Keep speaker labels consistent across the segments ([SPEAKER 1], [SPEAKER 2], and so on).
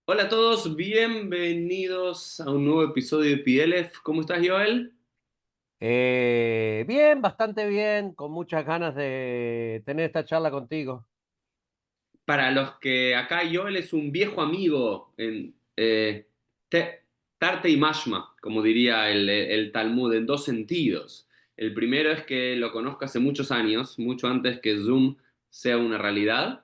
[SPEAKER 1] Hola a todos, bienvenidos a un nuevo episodio de PLF. ¿Cómo estás, Joel?
[SPEAKER 2] Bien, bastante bien, con muchas ganas de tener esta charla contigo.
[SPEAKER 1] Para los que acá, Joel es un viejo amigo en Tarte y Mashma, como diría el Talmud, en dos sentidos. El primero es que lo conozco hace muchos años, mucho antes que Zoom sea una realidad.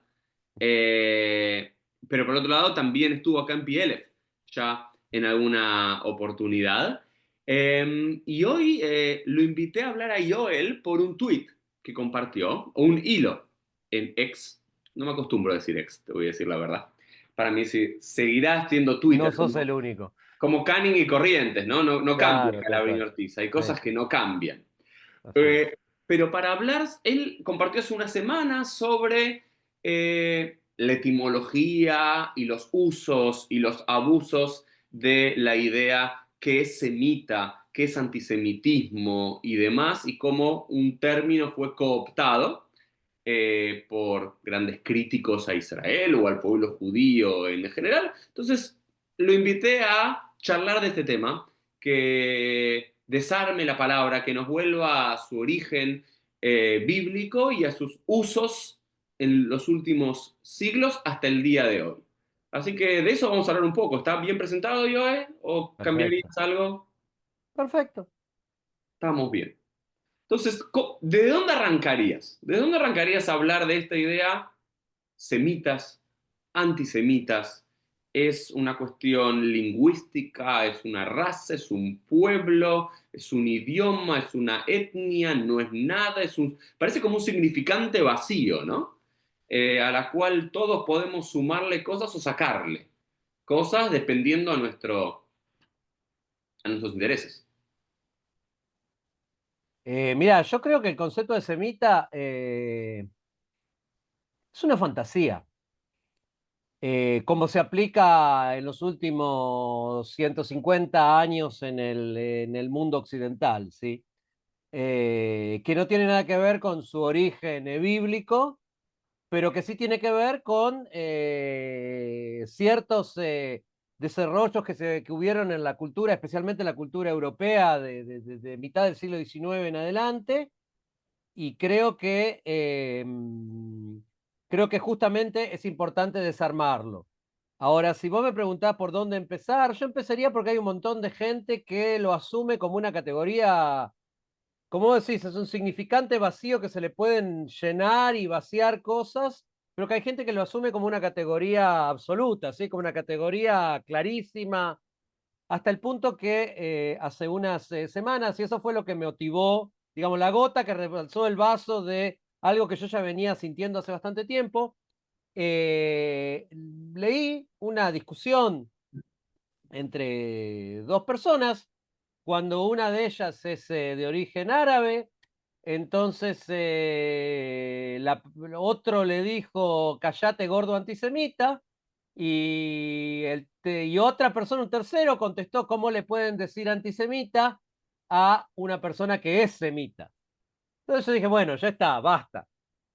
[SPEAKER 1] Eh, pero por otro lado, también estuvo acá en PLF, ya en alguna oportunidad. Y hoy lo invité a hablar a Joel por un tweet que compartió, o un hilo en X. No me acostumbro a decir X, te voy a decir la verdad. Para mí sí, seguirá siendo
[SPEAKER 2] No
[SPEAKER 1] Twitter,
[SPEAKER 2] sos el único.
[SPEAKER 1] como Canning y Corrientes, ¿no? No cambia
[SPEAKER 2] Claro, tal
[SPEAKER 1] Calabrín y
[SPEAKER 2] cual.
[SPEAKER 1] Ortiz, hay
[SPEAKER 2] Sí,
[SPEAKER 1] cosas que no cambian.
[SPEAKER 2] así es.
[SPEAKER 1] Eh, pero para hablar, él compartió hace una semana sobre la etimología y los usos y los abusos de la idea qué es semita, qué es antisemitismo y demás, y cómo un término fue cooptado por grandes críticos a Israel o al pueblo judío en general. Entonces, lo invité a charlar de este tema, que desarme la palabra, que nos vuelva a su origen bíblico y a sus usos en los últimos siglos hasta el día de hoy. Así que de eso vamos a hablar un poco. ¿Está bien presentado, Joe? ¿O
[SPEAKER 2] Perfecto.
[SPEAKER 1] cambiarías algo?
[SPEAKER 2] Perfecto.
[SPEAKER 1] Estamos bien. Entonces, ¿de dónde arrancarías? ¿De dónde arrancarías a hablar de esta idea? Semitas, antisemitas, es una cuestión lingüística, es una raza, es un pueblo, es un idioma, es una etnia, no es nada, parece como un significante vacío, ¿no? A la cual todos podemos sumarle cosas o sacarle cosas dependiendo a nuestros intereses.
[SPEAKER 2] Mira, yo creo que el concepto de semita es una fantasía. Como se aplica en los últimos 150 años en el mundo occidental, ¿sí? Que no tiene nada que ver con su origen bíblico, pero que sí tiene que ver con ciertos desarrollos que hubieron en la cultura, especialmente en la cultura europea de mitad del siglo XIX en adelante, y creo que justamente es importante desarmarlo. Ahora, si vos me preguntás por dónde empezar, yo empezaría porque hay un montón de gente que lo asume como una categoría, como vos decís, es un significante vacío que se le pueden llenar y vaciar cosas, pero que hay gente que lo asume como una categoría absoluta, ¿sí? Como una categoría clarísima, hasta el punto que hace unas semanas, y eso fue lo que me motivó, digamos, la gota que rebalsó el vaso de algo que yo ya venía sintiendo hace bastante tiempo, leí una discusión entre dos personas, cuando una de ellas es de origen árabe, entonces otro le dijo, callate gordo antisemita, y otra persona, un tercero, contestó cómo le pueden decir antisemita a una persona que es semita. Entonces yo dije, bueno, ya está, basta.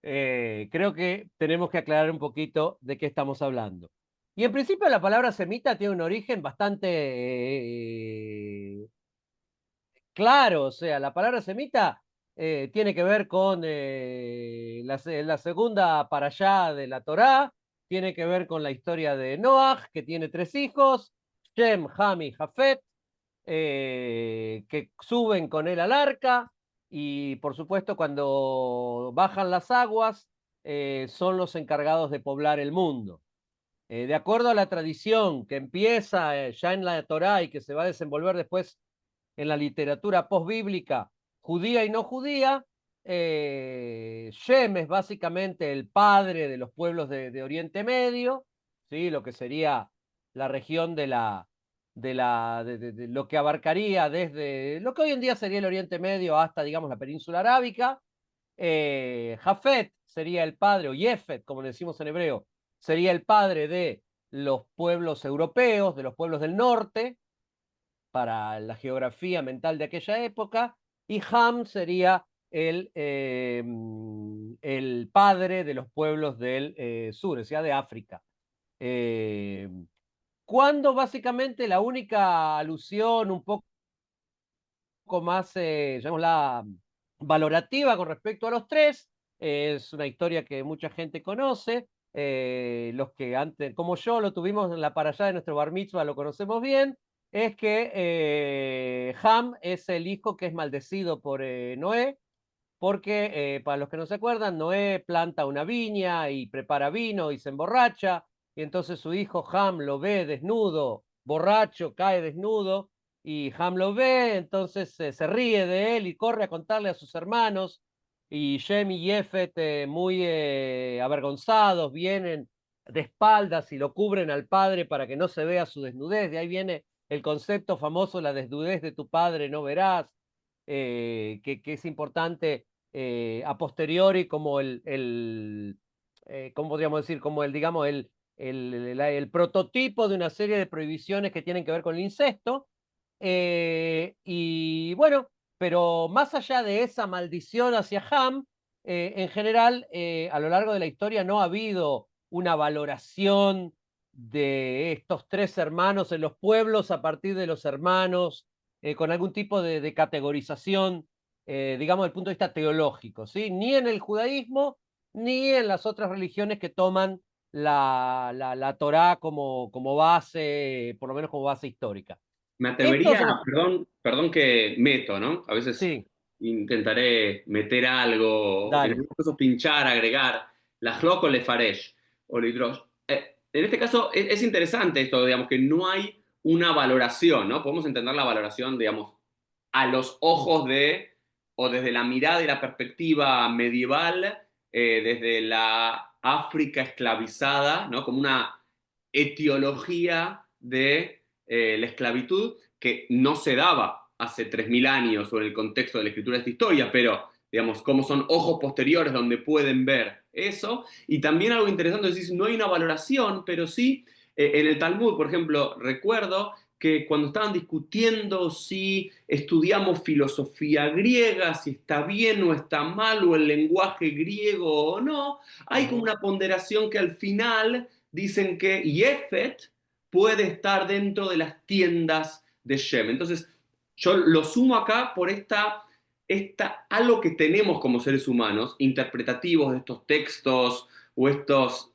[SPEAKER 2] Creo que tenemos que aclarar un poquito de qué estamos hablando. Y en principio la palabra semita tiene un origen bastante claro, o sea, la palabra semita tiene que ver con la segunda para allá de la Torá, tiene que ver con la historia de Noah, que tiene tres hijos, Shem, Ham y Jafet, que suben con él al arca, y por supuesto cuando bajan las aguas, son los encargados de poblar el mundo. De acuerdo a la tradición que empieza ya en la Torá y que se va a desenvolver después en la literatura postbíblica judía y no judía, Shem es básicamente el padre de los pueblos de Oriente Medio, ¿sí? Lo que sería la región de lo que abarcaría desde lo que hoy en día sería el Oriente Medio hasta, digamos, la península arábica. Jafet sería el padre, o Jefet, como le decimos en hebreo, sería el padre de los pueblos europeos, de los pueblos del norte, para la geografía mental de aquella época, y Ham sería el padre de los pueblos del sur, o sea, de África. Eh, cuando básicamente la única alusión un poco más, llamémosla, valorativa con respecto a los tres, es una historia que mucha gente conoce, los que antes, como yo, lo tuvimos en la para allá de nuestro bar mitzvah, lo conocemos bien, es que Ham es el hijo que es maldecido por Noé, porque para los que no se acuerdan, Noé planta una viña y prepara vino y se emborracha, y entonces su hijo Ham lo ve desnudo, borracho, cae desnudo, y Ham lo ve, entonces se ríe de él y corre a contarle a sus hermanos, y Shem y Jefet, muy avergonzados, vienen de espaldas y lo cubren al padre para que no se vea su desnudez. De ahí viene el concepto famoso, la desnudez de tu padre no verás, que es importante a posteriori como ¿cómo podríamos decir? Como el, digamos, el prototipo de una serie de prohibiciones que tienen que ver con el incesto. Y bueno, pero más allá de esa maldición hacia Ham, en general, a lo largo de la historia no ha habido una valoración de estos tres hermanos en los pueblos a partir de los hermanos, con algún tipo de categorización, digamos, desde el punto de vista teológico, ¿sí? Ni en el judaísmo, ni en las otras religiones que toman la Torá como base, por lo menos como base histórica.
[SPEAKER 1] Me
[SPEAKER 2] Estos
[SPEAKER 1] atrevería,
[SPEAKER 2] son los...
[SPEAKER 1] perdón que meto, ¿no? A veces
[SPEAKER 2] Sí,
[SPEAKER 1] intentaré meter algo, en
[SPEAKER 2] dale.
[SPEAKER 1] algunos casos pinchar, agregar, la o le faresh, o le hidrosh. En este caso es interesante esto, digamos, que no hay una valoración, ¿no? Podemos entender la valoración, digamos, a los ojos de, o desde la mirada y la perspectiva medieval, desde la África esclavizada, ¿no? Como una etiología de la esclavitud que no se daba hace 3.000 años o en el contexto de la escritura de esta historia, pero digamos, cómo son ojos posteriores donde pueden ver eso. Y también algo interesante es decir, no hay una valoración, pero sí, en el Talmud, por ejemplo, recuerdo que cuando estaban discutiendo si estudiamos filosofía griega, si está bien o está mal, o el lenguaje griego o no, hay como
[SPEAKER 2] Ujú.
[SPEAKER 1] una ponderación que al final dicen que Yefet puede estar dentro de las tiendas de Shem. Entonces, yo lo sumo acá por algo que tenemos como seres humanos, interpretativos de estos textos o estos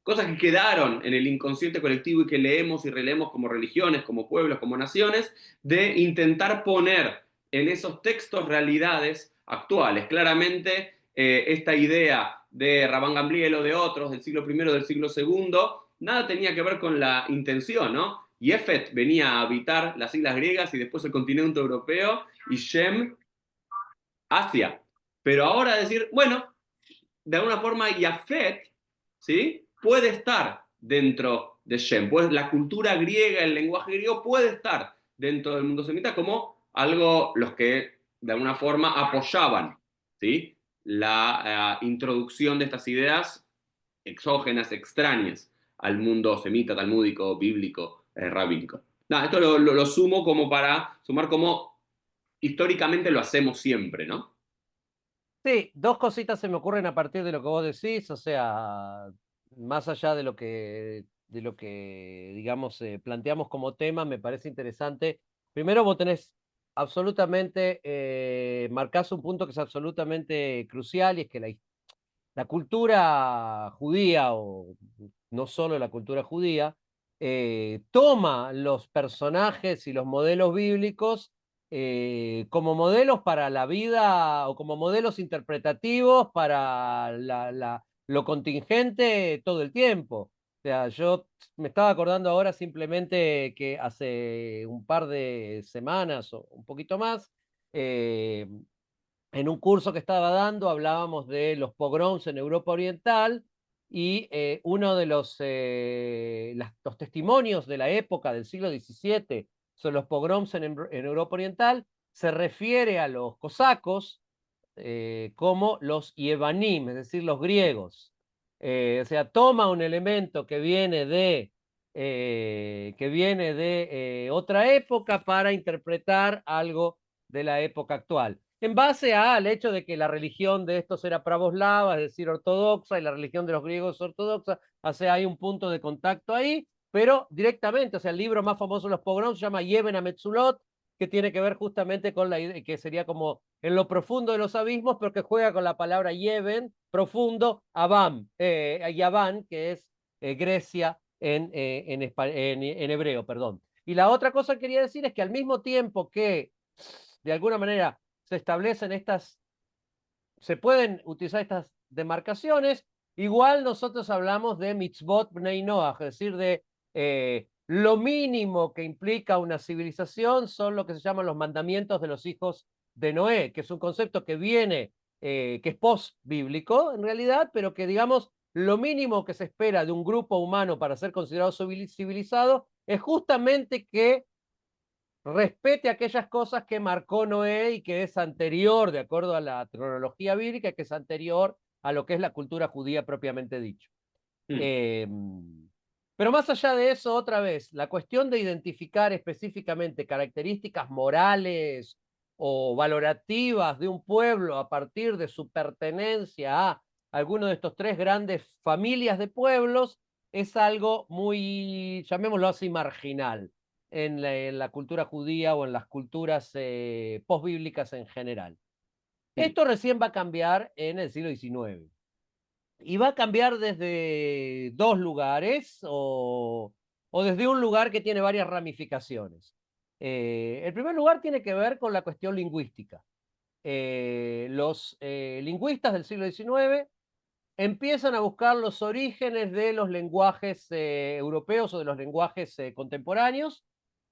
[SPEAKER 1] cosas que quedaron en el inconsciente colectivo y que leemos y releemos como religiones, como pueblos, como naciones, de intentar poner en esos textos realidades actuales. Claramente, esta idea de Rabban Gamliel o de otros del siglo I, del siglo II, nada tenía que ver con la intención, ¿no? Yefet venía a habitar las islas griegas y después el continente europeo, y Shem Asia. Pero ahora decir, bueno, de alguna forma Yafet, ¿sí? Puede estar dentro de Shem. Pues la cultura griega, el lenguaje griego puede estar dentro del mundo semita como algo los que de alguna forma apoyaban, ¿sí? La introducción de estas ideas exógenas, extrañas al mundo semita, talmúdico, bíblico, rabínico. Nada, esto lo sumo como para sumar como históricamente lo hacemos siempre, ¿no?
[SPEAKER 2] Sí, dos cositas se me ocurren a partir de lo que vos decís, o sea, más allá de lo que digamos, planteamos como tema, me parece interesante. Primero, vos tenés absolutamente, marcás un punto que es absolutamente crucial, y es que la cultura judía, o no solo la cultura judía, toma los personajes y los modelos bíblicos como modelos para la vida, o como modelos interpretativos para lo contingente todo el tiempo. O sea, yo me estaba acordando ahora simplemente que hace un par de semanas o un poquito más, en un curso que estaba dando hablábamos de los pogroms en Europa Oriental, y uno de los testimonios de la época del siglo XVII sobre los pogroms en Europa Oriental se refiere a los cosacos como los Yevanim, es decir, los griegos. O sea, toma un elemento que viene de otra época para interpretar algo de la época actual, en base al hecho de que la religión de estos era pravoslava, es decir, ortodoxa, y la religión de los griegos es ortodoxa. O sea, hay un punto de contacto ahí, pero directamente, o sea, el libro más famoso de los pogroms se llama Yeven a Metzulot, que tiene que ver justamente con la idea, que sería como en lo profundo de los abismos, pero que juega con la palabra Yeven, profundo, Abam, Yaván, que es Grecia en hebreo, perdón. Y la otra cosa que quería decir es que al mismo tiempo que, de alguna manera, se establecen estas, se pueden utilizar estas demarcaciones, igual nosotros hablamos de mitzvot bnei Noach, es decir, de lo mínimo que implica una civilización son lo que se llaman los mandamientos de los hijos de Noé, que es un concepto que viene, que es post-bíblico en realidad, pero que digamos, lo mínimo que se espera de un grupo humano para ser considerado civilizado es justamente que respete aquellas cosas que marcó Noé y que es anterior, de acuerdo a la cronología bíblica, que es anterior a lo que es la cultura judía propiamente dicho.
[SPEAKER 1] Mm,
[SPEAKER 2] Eh, pero más allá de eso, otra vez, la cuestión de identificar específicamente características morales o valorativas de un pueblo a partir de su pertenencia a alguno de estos tres grandes familias de pueblos es algo muy, llamémoslo así, marginal en la cultura judía o en las culturas postbíblicas en general.
[SPEAKER 1] mm,
[SPEAKER 2] Esto recién va a cambiar en el siglo XIX. Y va a cambiar desde dos lugares o desde un lugar que tiene varias ramificaciones. El primer lugar tiene que ver con la cuestión lingüística. Los lingüistas del siglo XIX empiezan a buscar los orígenes de los lenguajes europeos o de los lenguajes contemporáneos,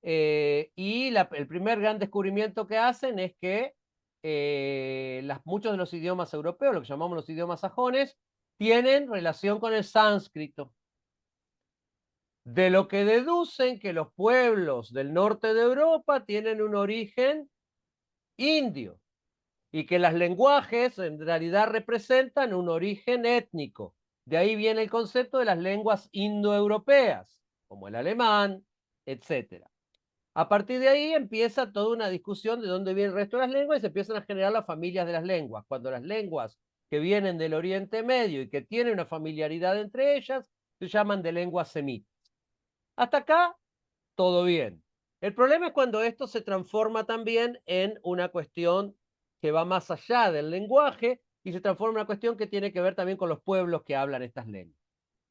[SPEAKER 2] y el primer gran descubrimiento que hacen es que muchos de los idiomas europeos, lo que llamamos los idiomas sajones, tienen relación con el sánscrito, de lo que deducen que los pueblos del norte de Europa tienen un origen indio y que los lenguajes en realidad representan un origen étnico. De ahí viene el concepto de las lenguas indoeuropeas, como el alemán, etcétera. A partir de ahí empieza toda una discusión de dónde viene el resto de las lenguas y se empiezan a generar las familias de las lenguas. Cuando las lenguas que vienen del Oriente Medio y que tienen una familiaridad entre ellas se llaman de lenguas semitas. Hasta acá, todo bien. El problema es cuando esto se transforma también en una cuestión que va más allá del lenguaje y se transforma en una cuestión que tiene que ver también con los pueblos que hablan estas lenguas.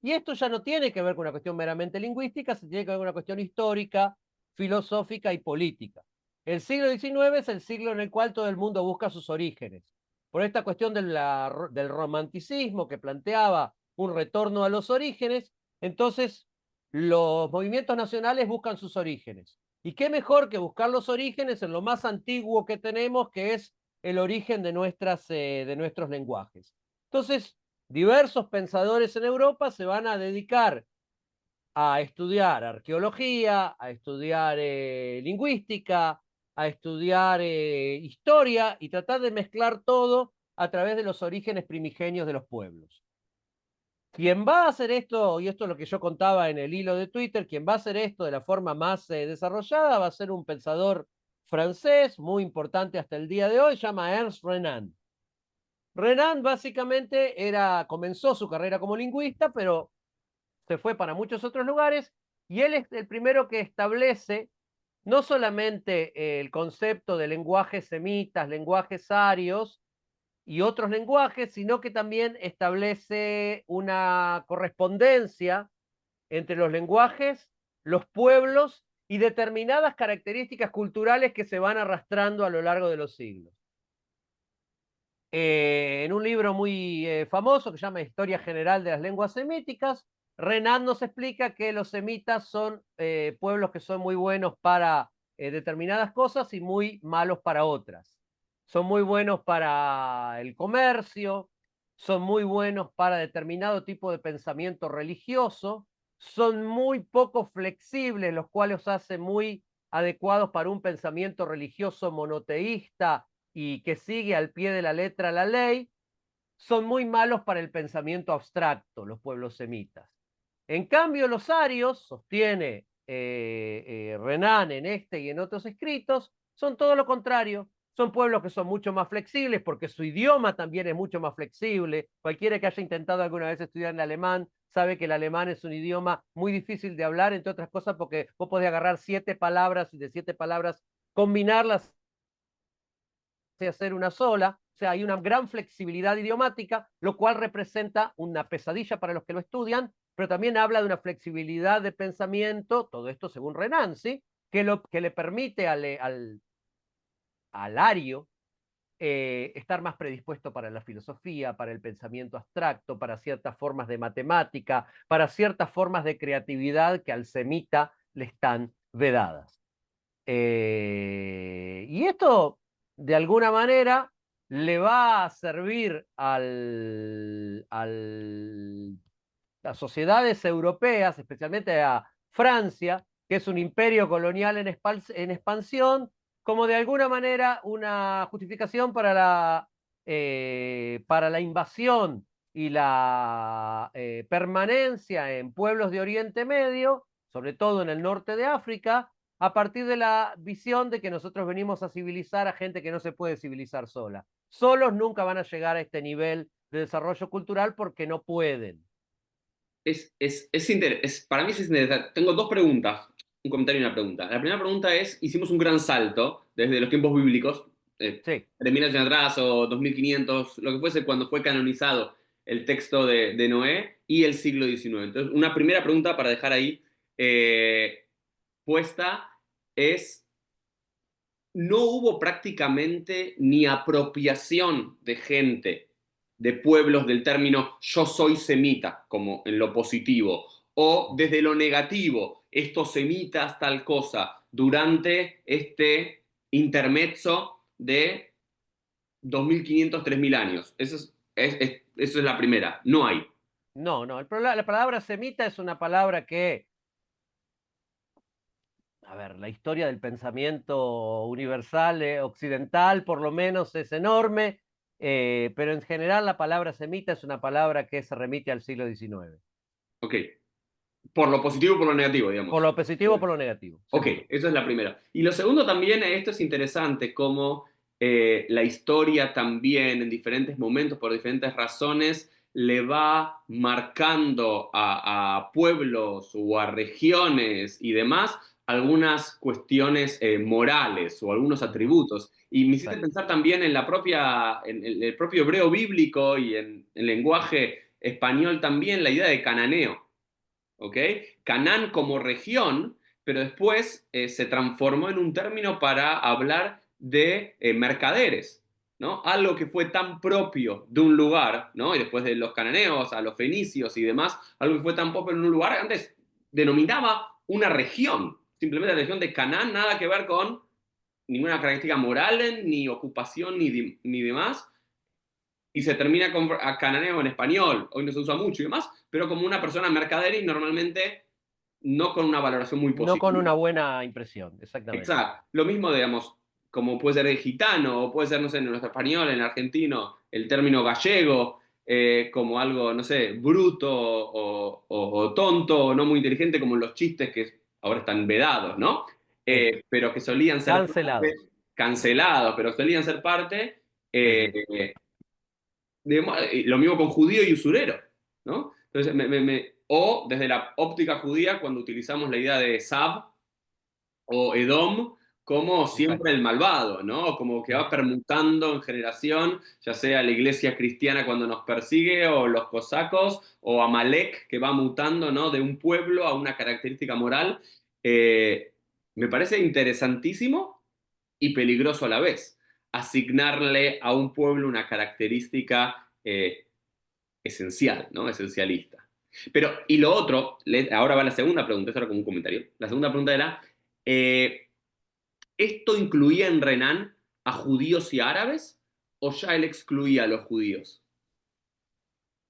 [SPEAKER 2] Y esto ya no tiene que ver con una cuestión meramente lingüística, se tiene que ver con una cuestión histórica, filosófica y política. El siglo XIX es el siglo en el cual todo el mundo busca sus orígenes. Por esta cuestión del romanticismo que planteaba un retorno a los orígenes, entonces los movimientos nacionales buscan sus orígenes. ¿Y qué mejor que buscar los orígenes en lo más antiguo que tenemos, que es el origen de nuestros lenguajes? Entonces, diversos pensadores en Europa se van a dedicar a estudiar arqueología, a estudiar lingüística, a estudiar historia y tratar de mezclar todo a través de los orígenes primigenios de los pueblos. Quien va a hacer esto, y esto es lo que yo contaba en el hilo de Twitter, quien va a hacer esto de la forma más desarrollada va a ser un pensador francés muy importante hasta el día de hoy, se llama Ernst Renan. Renan básicamente comenzó su carrera como lingüista, pero se fue para muchos otros lugares y él es el primero que establece no solamente el concepto de lenguajes semitas, lenguajes arios y otros lenguajes, sino que también establece una correspondencia entre los lenguajes, los pueblos y determinadas características culturales que se van arrastrando a lo largo de los siglos. En un libro muy famoso que se llama Historia General de las Lenguas Semíticas, Renan nos explica que los semitas son pueblos que son muy buenos para determinadas cosas y muy malos para otras. Son muy buenos para el comercio, son muy buenos para determinado tipo de pensamiento religioso, son muy poco flexibles, los cuales los hacen muy adecuados para un pensamiento religioso monoteísta y que sigue al pie de la letra la ley, son muy malos para el pensamiento abstracto, los pueblos semitas. En cambio, los arios, sostiene Renan en este y en otros escritos, son todo lo contrario. Son pueblos que son mucho más flexibles porque su idioma también es mucho más flexible. Cualquiera que haya intentado alguna vez estudiar en alemán sabe que el alemán es un idioma muy difícil de hablar, entre otras cosas porque vos podés agarrar 7 palabras y de 7 palabras combinarlas y hacer una sola. O sea, hay una gran flexibilidad idiomática, lo cual representa una pesadilla para los que lo estudian, pero también habla de una flexibilidad de pensamiento, todo esto según Renan, ¿sí? Que le permite al ario estar más predispuesto para la filosofía, para el pensamiento abstracto, para ciertas formas de matemática, para ciertas formas de creatividad que al semita le están vedadas. Y esto, de alguna manera, le va a servir las sociedades europeas, especialmente a Francia, que es un imperio colonial en expansión, como de alguna manera una justificación para la invasión y la permanencia en pueblos de Oriente Medio, sobre todo en el norte de África, a partir de la visión de que nosotros venimos a civilizar a gente que no se puede civilizar sola. Solos nunca van a llegar a este nivel de desarrollo cultural porque no pueden.
[SPEAKER 1] Para mí es interesante. Tengo dos preguntas, un comentario y una pregunta. La primera pregunta es, hicimos un gran salto desde los tiempos bíblicos,
[SPEAKER 2] Sí,
[SPEAKER 1] 3.000 años atrás o 2.500, lo que fuese cuando fue canonizado el texto de Noé y el siglo XIX. Entonces, una primera pregunta para dejar ahí puesta es, no hubo prácticamente ni apropiación de gente, de pueblos del término yo soy semita, como en lo positivo, o desde lo negativo, estos semitas tal cosa, durante este intermezzo de 2.500, 3.000 años. Eso es la primera, no hay.
[SPEAKER 2] no, no. La palabra semita es una palabra que, a ver, la historia del pensamiento universal, occidental, por lo menos es enorme, pero en general la palabra semita es una palabra que se remite al siglo XIX.
[SPEAKER 1] Ok, por lo positivo y por lo negativo,
[SPEAKER 2] Por
[SPEAKER 1] digamos.
[SPEAKER 2] lo positivo o por lo negativo,
[SPEAKER 1] Ok,
[SPEAKER 2] seguro.
[SPEAKER 1] eso es la primera. Y lo segundo también, esto es interesante, como la historia también en diferentes momentos, por diferentes razones, le va marcando a pueblos o a regiones y demás algunas cuestiones morales o algunos atributos. Y me hiciste
[SPEAKER 2] Exacto.
[SPEAKER 1] pensar también en en el propio hebreo bíblico y en el lenguaje español también la idea de cananeo. ¿Ok? Canaán como región, pero después se transformó en un término para hablar de mercaderes, ¿no? Algo que fue tan propio de un lugar, ¿no? Y después de los cananeos, a los fenicios y demás, algo que fue tan propio en un lugar, antes denominaba una región, simplemente la región de Canaán, nada que ver con ninguna característica moral, ni ocupación, ni demás, y se termina con a cananeo en español, hoy no se usa mucho y demás, pero como una persona mercader y normalmente no con una valoración muy
[SPEAKER 2] No con
[SPEAKER 1] positiva.
[SPEAKER 2] una buena impresión, exactamente.
[SPEAKER 1] Exacto. Lo mismo, digamos, como puede ser el gitano, o puede ser, no sé, en nuestro español, en argentino, el término gallego, como algo, no sé, bruto o tonto o no muy inteligente, como los chistes que ahora están vedados, ¿no?
[SPEAKER 2] Sí.
[SPEAKER 1] Pero que solían ser parte,
[SPEAKER 2] Cancelados.
[SPEAKER 1] cancelados, pero solían ser parte
[SPEAKER 2] Sí, sí.
[SPEAKER 1] eh, lo mismo con judío y usurero, ¿no? Entonces, o desde la óptica judía, cuando utilizamos la idea de Sab o Edom como siempre
[SPEAKER 2] Exacto.
[SPEAKER 1] el malvado, ¿no? Como que va permutando en generación, ya sea la iglesia cristiana cuando nos persigue, o los cosacos, o Amalek, que va mutando, ¿no? De un pueblo a una característica moral. Eh, Me parece interesantísimo y peligroso a la vez asignarle a un pueblo una característica esencial, ¿no? Esencialista. Pero, y lo otro, ahora va la segunda pregunta, eso era como un comentario. La segunda pregunta era, eh, ¿esto incluía en Renan a judíos y árabes o ya él excluía a los judíos?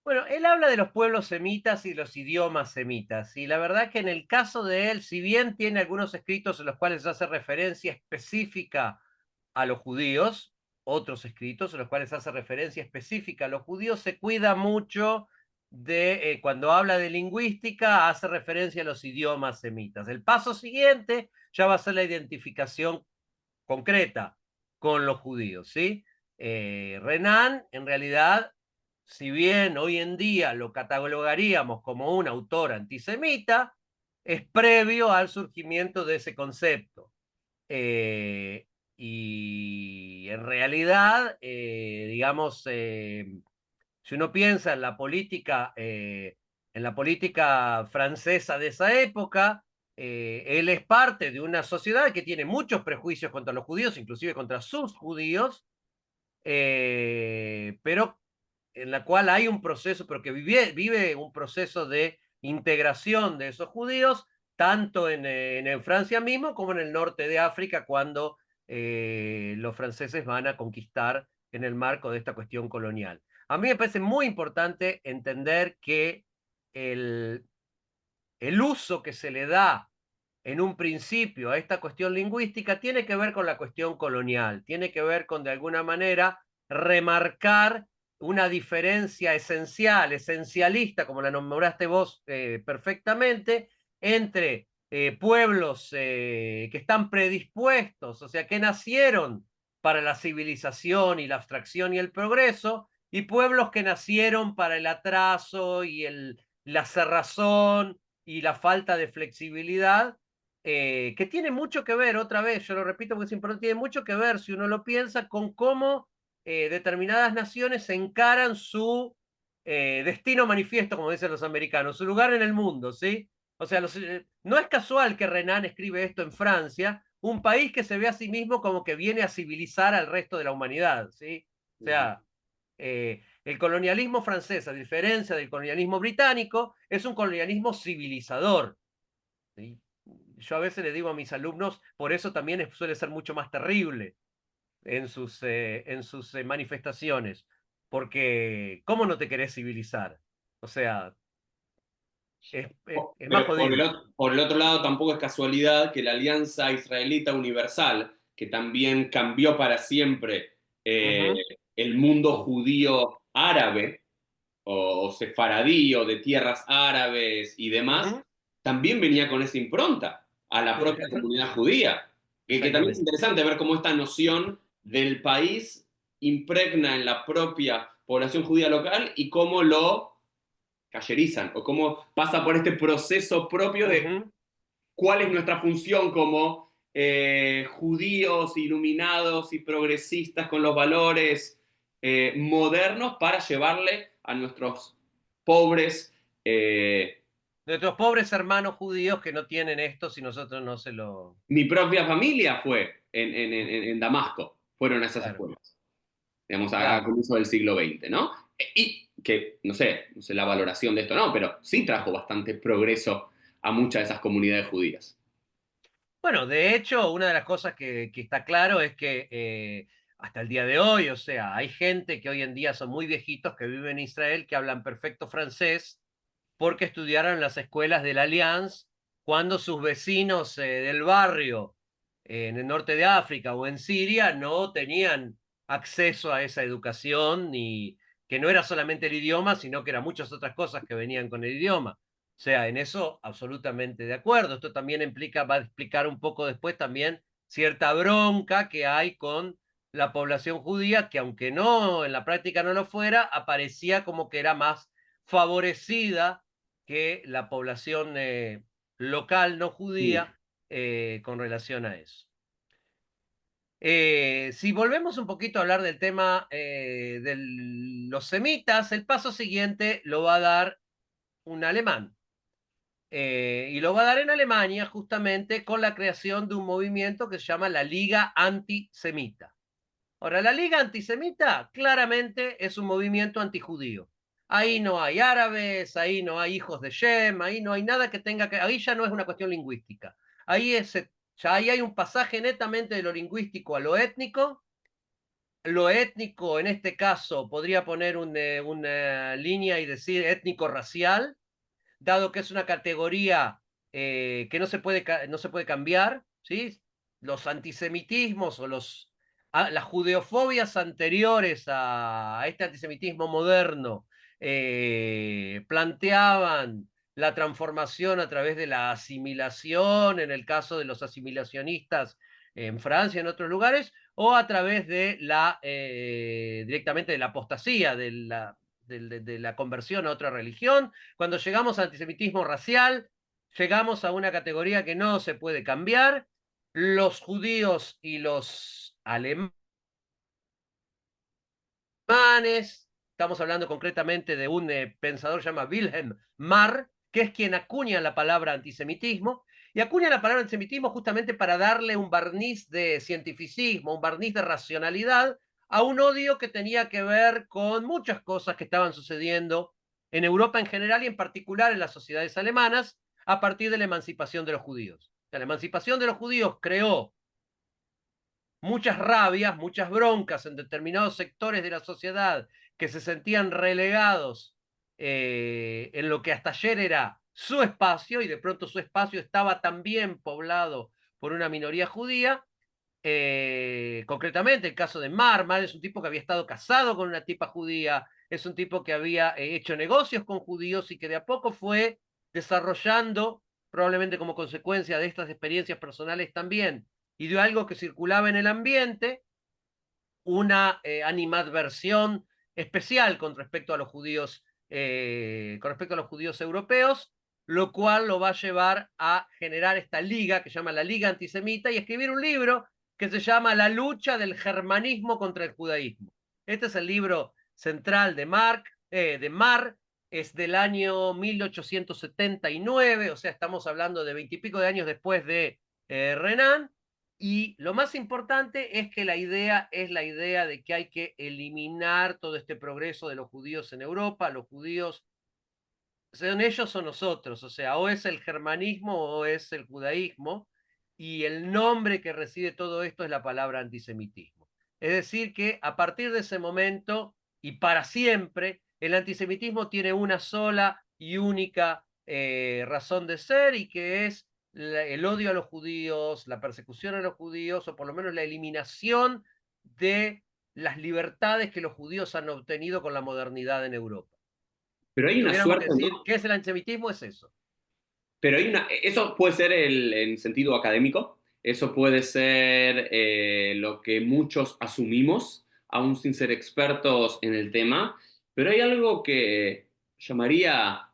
[SPEAKER 2] Bueno, él habla de los pueblos semitas y los idiomas semitas, y la verdad que en el caso de él, si bien tiene algunos escritos en los cuales hace referencia específica a los judíos, otros escritos en los cuales hace referencia específica a los judíos, se cuida mucho de, cuando habla de lingüística, hace referencia a los idiomas semitas. El paso siguiente ya va a ser la identificación concreta con los judíos, ¿sí? Renan, en realidad, si bien hoy en día lo catalogaríamos como un autor antisemita, es previo al surgimiento de ese concepto. Eh, y en realidad, digamos, si uno piensa en la política francesa de esa época, él es parte de una sociedad que tiene muchos prejuicios contra los judíos, inclusive contra sus judíos, pero en la cual hay un proceso, pero que vive un proceso de integración de esos judíos, tanto en Francia mismo como en el norte de África, cuando los franceses van a conquistar en el marco de esta cuestión colonial. A mí me parece muy importante entender que el, el uso que se le da en un principio a esta cuestión lingüística tiene que ver con la cuestión colonial, tiene que ver con, de alguna manera, remarcar una diferencia esencial, esencialista, como la nombraste vos perfectamente, entre pueblos que están predispuestos, o sea, que nacieron para la civilización y la abstracción y el progreso, y pueblos que nacieron para el atraso y la cerrazón y la falta de flexibilidad, que tiene mucho que ver, otra vez, yo lo repito porque es importante, tiene mucho que ver, si uno lo piensa, con cómo determinadas naciones encaran su destino manifiesto, como dicen los americanos, su lugar en el mundo, ¿sí? O sea, no es casual que Renan escribe esto en Francia, un país que se ve a sí mismo como que viene a civilizar al resto de la humanidad, ¿sí? O sea, el colonialismo francés, a diferencia del colonialismo británico, es un colonialismo civilizador, ¿sí? Yo a veces le digo a mis alumnos, por eso también suele ser mucho más terrible en sus manifestaciones, porque ¿cómo no te querés civilizar? O sea, es más
[SPEAKER 1] Pero
[SPEAKER 2] jodido.
[SPEAKER 1] por el otro lado, tampoco es casualidad que la Alianza Israelita Universal, que también cambió para siempre eh,
[SPEAKER 2] Ujú,
[SPEAKER 1] el mundo judío árabe, o sefaradí, o de tierras árabes y demás,
[SPEAKER 2] ujú.
[SPEAKER 1] también venía con esa impronta a la propia comunidad judía. Que también es
[SPEAKER 2] Exactamente.
[SPEAKER 1] interesante ver cómo esta noción del país impregna en la propia población judía local y cómo lo cayerizan, o cómo pasa por este proceso propio de
[SPEAKER 2] Ujú.
[SPEAKER 1] cuál es nuestra función como judíos iluminados y progresistas con los valores modernos para llevarle a nuestros pobres.
[SPEAKER 2] Nuestros pobres hermanos judíos que no tienen esto si nosotros no se lo...
[SPEAKER 1] Mi propia familia fue en Damasco, fueron a esas
[SPEAKER 2] Claro,
[SPEAKER 1] escuelas, digamos, a
[SPEAKER 2] claro.
[SPEAKER 1] comienzos del siglo XX, ¿no? Y que, no sé la valoración de esto, no, pero sí trajo bastante progreso a muchas de esas comunidades judías.
[SPEAKER 2] Bueno, de hecho, una de las cosas que está claro es que hasta el día de hoy, o sea, hay gente que hoy en día son muy viejitos que viven en Israel, que hablan perfecto francés, porque estudiaron en las escuelas de la Allianz, cuando sus vecinos del barrio en el norte de África o en Siria no tenían acceso a esa educación, y que no era solamente el idioma, sino que eran muchas otras cosas que venían con el idioma. O sea, en eso absolutamente de acuerdo. Esto también implica, va a explicar un poco después también cierta bronca que hay con la población judía, que aunque no en la práctica no lo fuera, aparecía como que era más favorecida que la población local no
[SPEAKER 1] Mm.
[SPEAKER 2] judía con relación a eso. Si volvemos un poquito a hablar del tema de los semitas, el paso siguiente lo va a dar un alemán. Y lo va a dar en Alemania justamente con la creación de un movimiento que se llama la Liga Antisemita. Ahora, la Liga Antisemita claramente es un movimiento antijudío. Ahí no hay árabes, ahí no hay hijos de Shem, ahí no hay nada que tenga que... Ahí ya no es una cuestión lingüística. Ya ahí hay un pasaje netamente de lo lingüístico a lo étnico. Lo étnico, en este caso, podría poner una línea y decir étnico-racial, dado que es una categoría que no se puede cambiar, ¿sí? Los antisemitismos o las judeofobias anteriores a este antisemitismo moderno planteaban la transformación a través de la asimilación, en el caso de los asimilacionistas en Francia y en otros lugares, o a través de directamente de la apostasía, de la conversión a otra religión. Cuando llegamos al antisemitismo racial, llegamos a una categoría que no se puede cambiar. Los judíos y los alemanes, estamos hablando concretamente de un pensador llamado Wilhelm Marr, que es quien acuña la palabra antisemitismo, y acuña la palabra antisemitismo justamente para darle un barniz de cientificismo, un barniz de racionalidad a un odio que tenía que ver con muchas cosas que estaban sucediendo en Europa en general y en particular en las sociedades alemanas a partir de la emancipación de los judíos. O sea, la emancipación de los judíos creó muchas rabias, muchas broncas en determinados sectores de la sociedad que se sentían relegados en lo que hasta ayer era su espacio, y de pronto su espacio estaba también poblado por una minoría judía. Concretamente, el caso de Marmar es un tipo que había estado casado con una tipa judía, es un tipo que había hecho negocios con judíos y que de a poco fue desarrollando, probablemente como consecuencia de estas experiencias personales también, y de algo que circulaba en el ambiente, una animadversión especial con respecto a los judíos europeos, lo cual lo va a llevar a generar esta liga que se llama la Liga Antisemita y escribir un libro que se llama La lucha del germanismo contra el judaísmo. Este es el libro central de Marr, es del año 1879, o sea, estamos hablando de 20 y pico de años después de Renan, y lo más importante es que la idea es la idea de que hay que eliminar todo este progreso de los judíos en Europa. Los judíos, son ellos o nosotros, o sea, o es el germanismo o es el judaísmo, y el nombre que recibe todo esto es la palabra antisemitismo. Es decir, que a partir de ese momento y para siempre, el antisemitismo tiene una sola y única razón de ser, y que es el odio a los judíos, la persecución a los judíos, o por lo menos la eliminación de las libertades que los judíos han obtenido con la modernidad en Europa.
[SPEAKER 1] Pero
[SPEAKER 2] Si
[SPEAKER 1] hay una
[SPEAKER 2] tuviéramos que
[SPEAKER 1] suerte,
[SPEAKER 2] decir
[SPEAKER 1] ¿no?
[SPEAKER 2] qué es el antisemitismo, es eso.
[SPEAKER 1] Pero hay una, eso puede ser en sentido académico, eso puede ser lo que muchos asumimos, aún sin ser expertos en el tema, pero hay algo que llamaría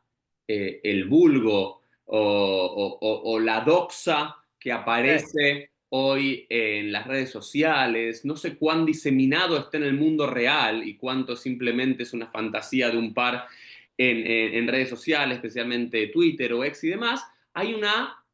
[SPEAKER 1] el vulgo o la doxa que
[SPEAKER 2] Sí.
[SPEAKER 1] aparece hoy en las redes sociales. No sé cuán diseminado está en el mundo real y cuánto simplemente es una fantasía de un par en redes sociales, especialmente Twitter o X y demás. Hay una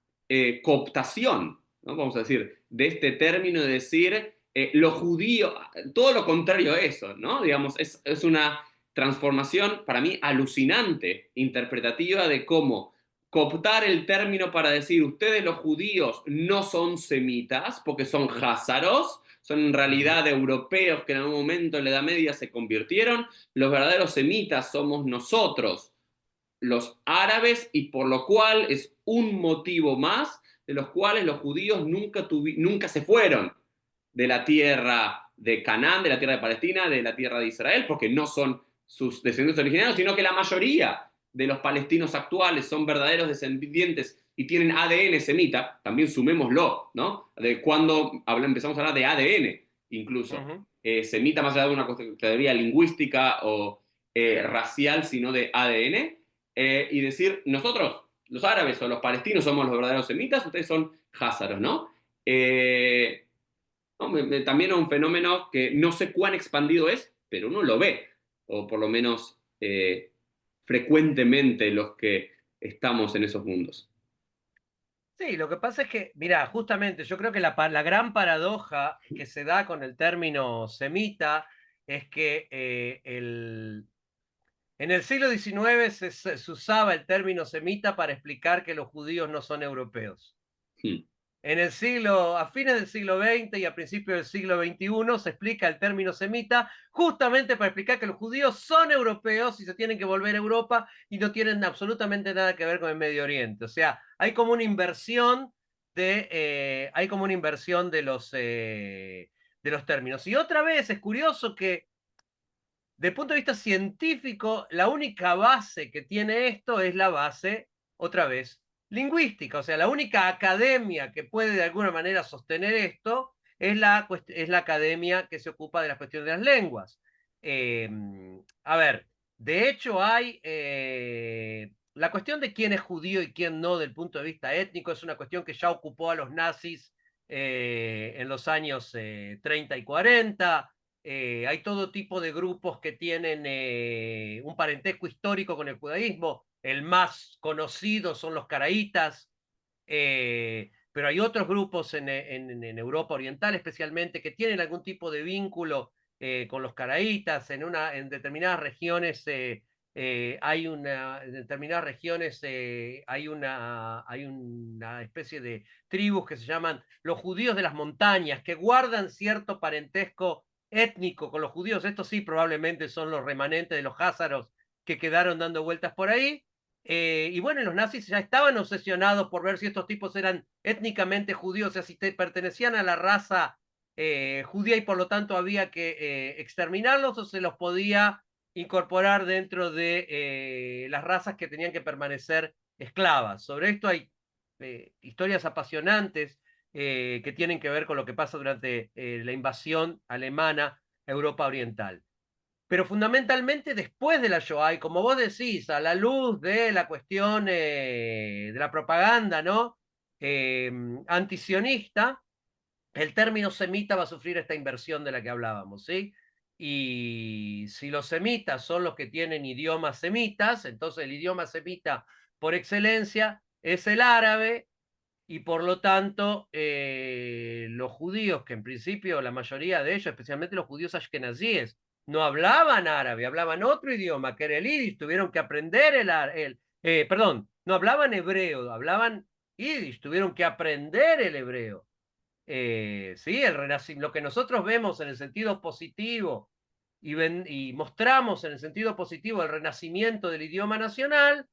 [SPEAKER 1] cooptación, ¿no? Vamos a decir, de este término de decir lo judío, todo lo contrario a eso, ¿no? Digamos, es una transformación para mí alucinante, interpretativa de cómo cooptar el término para decir ustedes los judíos no son semitas porque son házaros, son en
[SPEAKER 2] Ujú.
[SPEAKER 1] realidad europeos que en algún momento en la Edad Media se convirtieron, los verdaderos semitas somos nosotros, los árabes, y por lo cual es un motivo más de los cuales los judíos nunca se fueron de la tierra de Canaán, de la tierra de Palestina, de la tierra de Israel, porque no son sus descendientes originarios, sino que la mayoría de los palestinos actuales son verdaderos descendientes y tienen ADN semita. También sumémoslo, ¿no? De cuando empezamos a hablar de ADN, incluso.
[SPEAKER 2] Ujú.
[SPEAKER 1] Semita más allá de una categoría lingüística o racial, sino de ADN, y decir, nosotros, los árabes o los palestinos, somos los verdaderos semitas, ustedes son házaros, ¿no? No, también es un fenómeno que no sé cuán expandido es, pero uno lo ve, o por lo menos frecuentemente los que estamos en esos mundos.
[SPEAKER 2] Sí, lo que pasa es que, mira, justamente yo creo que la gran paradoja que se da con el término semita es que en el siglo XIX se usaba el término semita para explicar que los judíos no son europeos.
[SPEAKER 1] Hmm.
[SPEAKER 2] A fines del siglo XX y a principios del siglo XXI se explica el término semita justamente para explicar que los judíos son europeos y se tienen que volver a Europa y no tienen absolutamente nada que ver con el Medio Oriente. O sea, hay como una inversión de los términos. Y otra vez es curioso que desde el punto de vista científico, la única base que tiene esto es la base, otra vez, lingüística. O sea, la única academia que puede de alguna manera sostener esto es la academia que se ocupa de las cuestiones de las lenguas. A ver, De hecho, hay la cuestión de quién es judío y quién no, del punto de vista étnico, es una cuestión que ya ocupó a los nazis en los años 30 y 40. Hay todo tipo de grupos que tienen un parentesco histórico con el judaísmo. El más conocido son los caraítas, pero hay otros grupos en Europa Oriental especialmente que tienen algún tipo de vínculo con los caraítas. En determinadas regiones en determinadas regiones hay una especie de tribus que se llaman los judíos de las montañas, que guardan cierto parentesco étnico con los judíos. Estos sí probablemente son los remanentes de los házaros que quedaron dando vueltas por ahí. Y bueno, los nazis ya estaban obsesionados por ver si estos tipos eran étnicamente judíos, o sea, si pertenecían a la raza judía y por lo tanto había que exterminarlos o se los podía incorporar dentro de las razas que tenían que permanecer esclavas. Sobre esto hay historias apasionantes que tienen que ver con lo que pasa durante la invasión alemana a Europa Oriental. Pero fundamentalmente después de la Shoah, y como vos decís, a la luz de la cuestión de la propaganda, ¿no? Antisionista, el término semita va a sufrir esta inversión de la que hablábamos, ¿sí? Y si los semitas son los que tienen idiomas semitas, entonces el idioma semita por excelencia es el árabe, y por lo tanto los judíos, que en principio la mayoría de ellos, especialmente los judíos ashkenazíes, no hablaban árabe, hablaban otro idioma, que era el yiddish, tuvieron que aprender perdón, no hablaban hebreo, hablaban yiddish, tuvieron que aprender el hebreo. Sí, lo que nosotros vemos en el sentido positivo y mostramos en el sentido positivo el renacimiento del idioma nacional,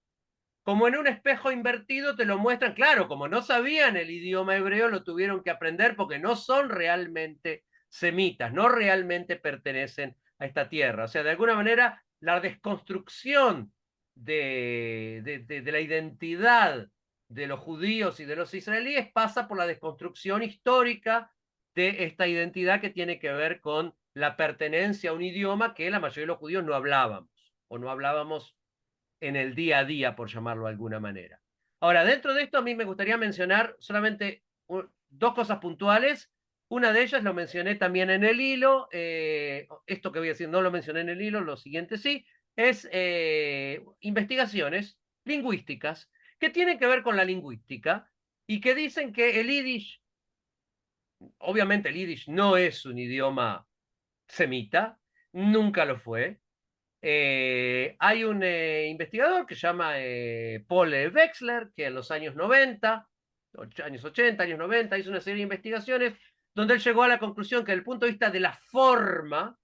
[SPEAKER 2] como en un espejo invertido te lo muestran, claro, como no sabían el idioma hebreo, lo tuvieron que aprender porque no son realmente semitas, no realmente pertenecen a esta tierra. O sea, de alguna manera, la desconstrucción de la identidad de los judíos y de los israelíes pasa por la desconstrucción histórica de esta identidad que tiene que ver con la pertenencia a un idioma que la mayoría de los judíos no hablábamos o no hablábamos en el día a día, por llamarlo de alguna manera. Ahora, dentro de esto a mí me gustaría mencionar solamente dos cosas puntuales. Una de ellas lo mencioné también en el hilo, esto que voy a decir no lo mencioné en el hilo, lo siguiente sí, es investigaciones lingüísticas que tienen que ver con la lingüística y que dicen que el yiddish, obviamente el yiddish no es un idioma semita, nunca lo fue. Hay un investigador que se llama Paul Wexler, que en los años 90, años 80, años 90, hizo una serie de investigaciones donde él llegó a la conclusión que desde el punto de vista de la forma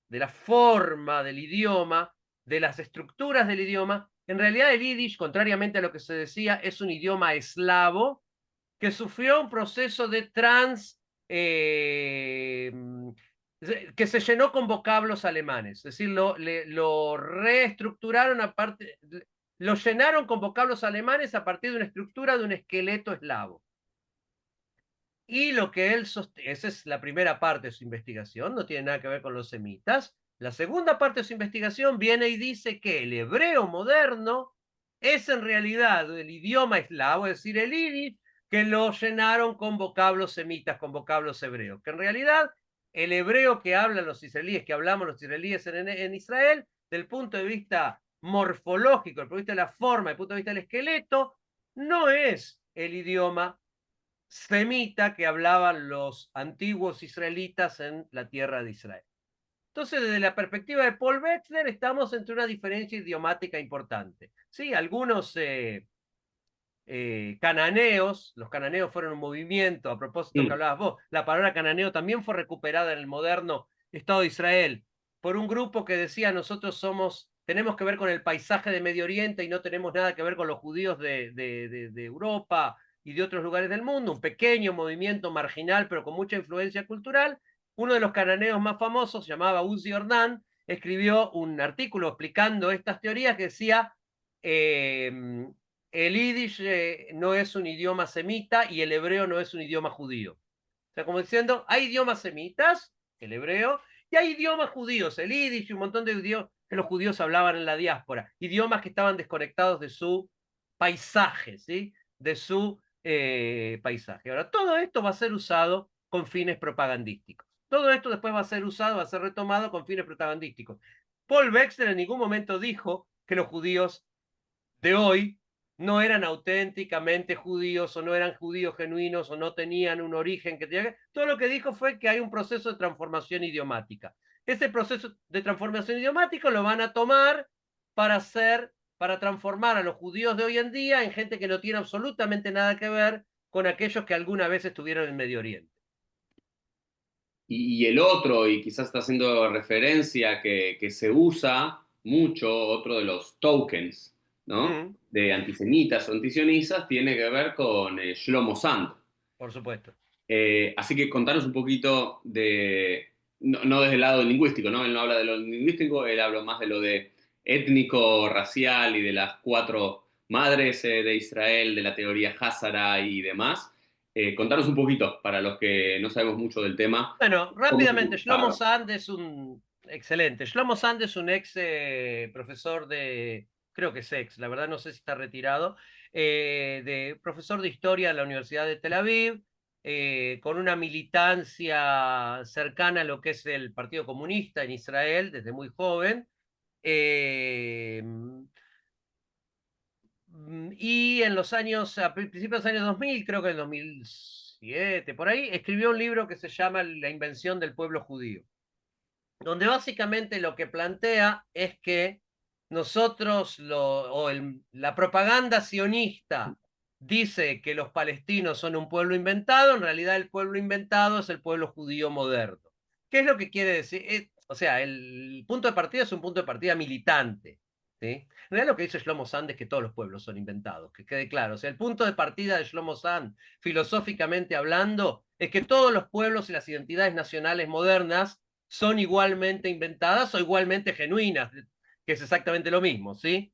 [SPEAKER 2] del idioma, de las estructuras del idioma, en realidad el yiddish, contrariamente a lo que se decía, es un idioma eslavo que sufrió un proceso de que se llenó con vocablos alemanes, es decir, lo reestructuraron aparte, lo llenaron con vocablos alemanes a partir de una estructura de un esqueleto eslavo. Y lo que él sostiene, esa es la primera parte de su investigación, no tiene nada que ver con los semitas. La segunda parte de su investigación viene y dice que el hebreo moderno es en realidad el idioma eslavo, es decir, el yiddish, que lo llenaron con vocablos semitas, con vocablos hebreos, que en realidad el hebreo que hablan los israelíes, que hablamos los israelíes en Israel, del punto de vista morfológico, del punto de vista de la forma, del punto de vista del esqueleto, no es el idioma semita que hablaban los antiguos israelitas en la tierra de Israel. Entonces, desde la perspectiva de Paul Wexler, estamos entre una diferencia idiomática importante. Sí, algunos cananeos, los cananeos fueron un movimiento, a propósito que
[SPEAKER 1] Mm.
[SPEAKER 2] hablabas vos, la palabra cananeo también fue recuperada en el moderno Estado de Israel por un grupo que decía nosotros tenemos que ver con el paisaje de Medio Oriente y no tenemos nada que ver con los judíos de Europa y de otros lugares del mundo, un pequeño movimiento marginal pero con mucha influencia cultural. Uno de los cananeos más famosos, se llamaba Uzi Ornan, escribió un artículo explicando estas teorías que decía el yiddish no es un idioma semita y el hebreo no es un idioma judío. O sea, como diciendo, hay idiomas semitas, el hebreo, y hay idiomas judíos, el yiddish y un montón de que los judíos hablaban en la diáspora, idiomas que estaban desconectados de su paisaje, ¿sí? De su paisaje. Ahora, todo esto va a ser usado con fines propagandísticos. Todo esto después va a ser usado, va a ser retomado con fines propagandísticos. Paul Wexler en ningún momento dijo que los judíos de hoy no eran auténticamente judíos o no eran judíos genuinos o no tenían un origen que tenía que... Todo lo que dijo fue que hay un proceso de transformación idiomática. Ese proceso de transformación idiomática lo van a tomar para hacer, para transformar a los judíos de hoy en día en gente que no tiene absolutamente nada que ver con aquellos que alguna vez estuvieron en Medio Oriente.
[SPEAKER 1] Y el otro, y quizás está haciendo referencia que se usa mucho, otro de los tokens, ¿no?
[SPEAKER 2] Mm,
[SPEAKER 1] De antisemitas o antisionistas, tiene que ver con Shlomo Sand.
[SPEAKER 2] por supuesto.
[SPEAKER 1] Así que contanos un poquito de, no desde el lado lingüístico, ¿no? Él no habla de lo lingüístico, él habla más de lo de étnico, racial y de las cuatro madres de Israel, de la teoría Hazara y demás. Contanos un poquito, para los que no sabemos mucho del tema,
[SPEAKER 2] Bueno,
[SPEAKER 1] cómo se
[SPEAKER 2] rápidamente, Shlomo
[SPEAKER 1] utilizaron.
[SPEAKER 2] Sand es un excelente. Shlomo Sand es un ex profesor de, creo que es ex, la verdad no sé si está retirado, de profesor de historia en la Universidad de Tel Aviv, con una militancia cercana a lo que es el Partido Comunista en Israel desde muy joven. eh, y en los años, a principios de los años 2000, creo que en 2007, por ahí, escribió un libro que se llama La invención del pueblo judío, donde básicamente lo que plantea es que nosotros, la propaganda sionista dice que los palestinos son un pueblo inventado, en realidad el pueblo inventado es el pueblo judío moderno. ¿Qué es lo que quiere decir? O sea, el punto de partida es un punto de partida militante. ¿Sí? En realidad lo que dice Shlomo Sand es que todos los pueblos son inventados, que quede claro. O sea, el punto de partida de Shlomo Sand, filosóficamente hablando, es que todos los pueblos y las identidades nacionales modernas son igualmente inventadas o igualmente genuinas, que es exactamente lo mismo, ¿sí?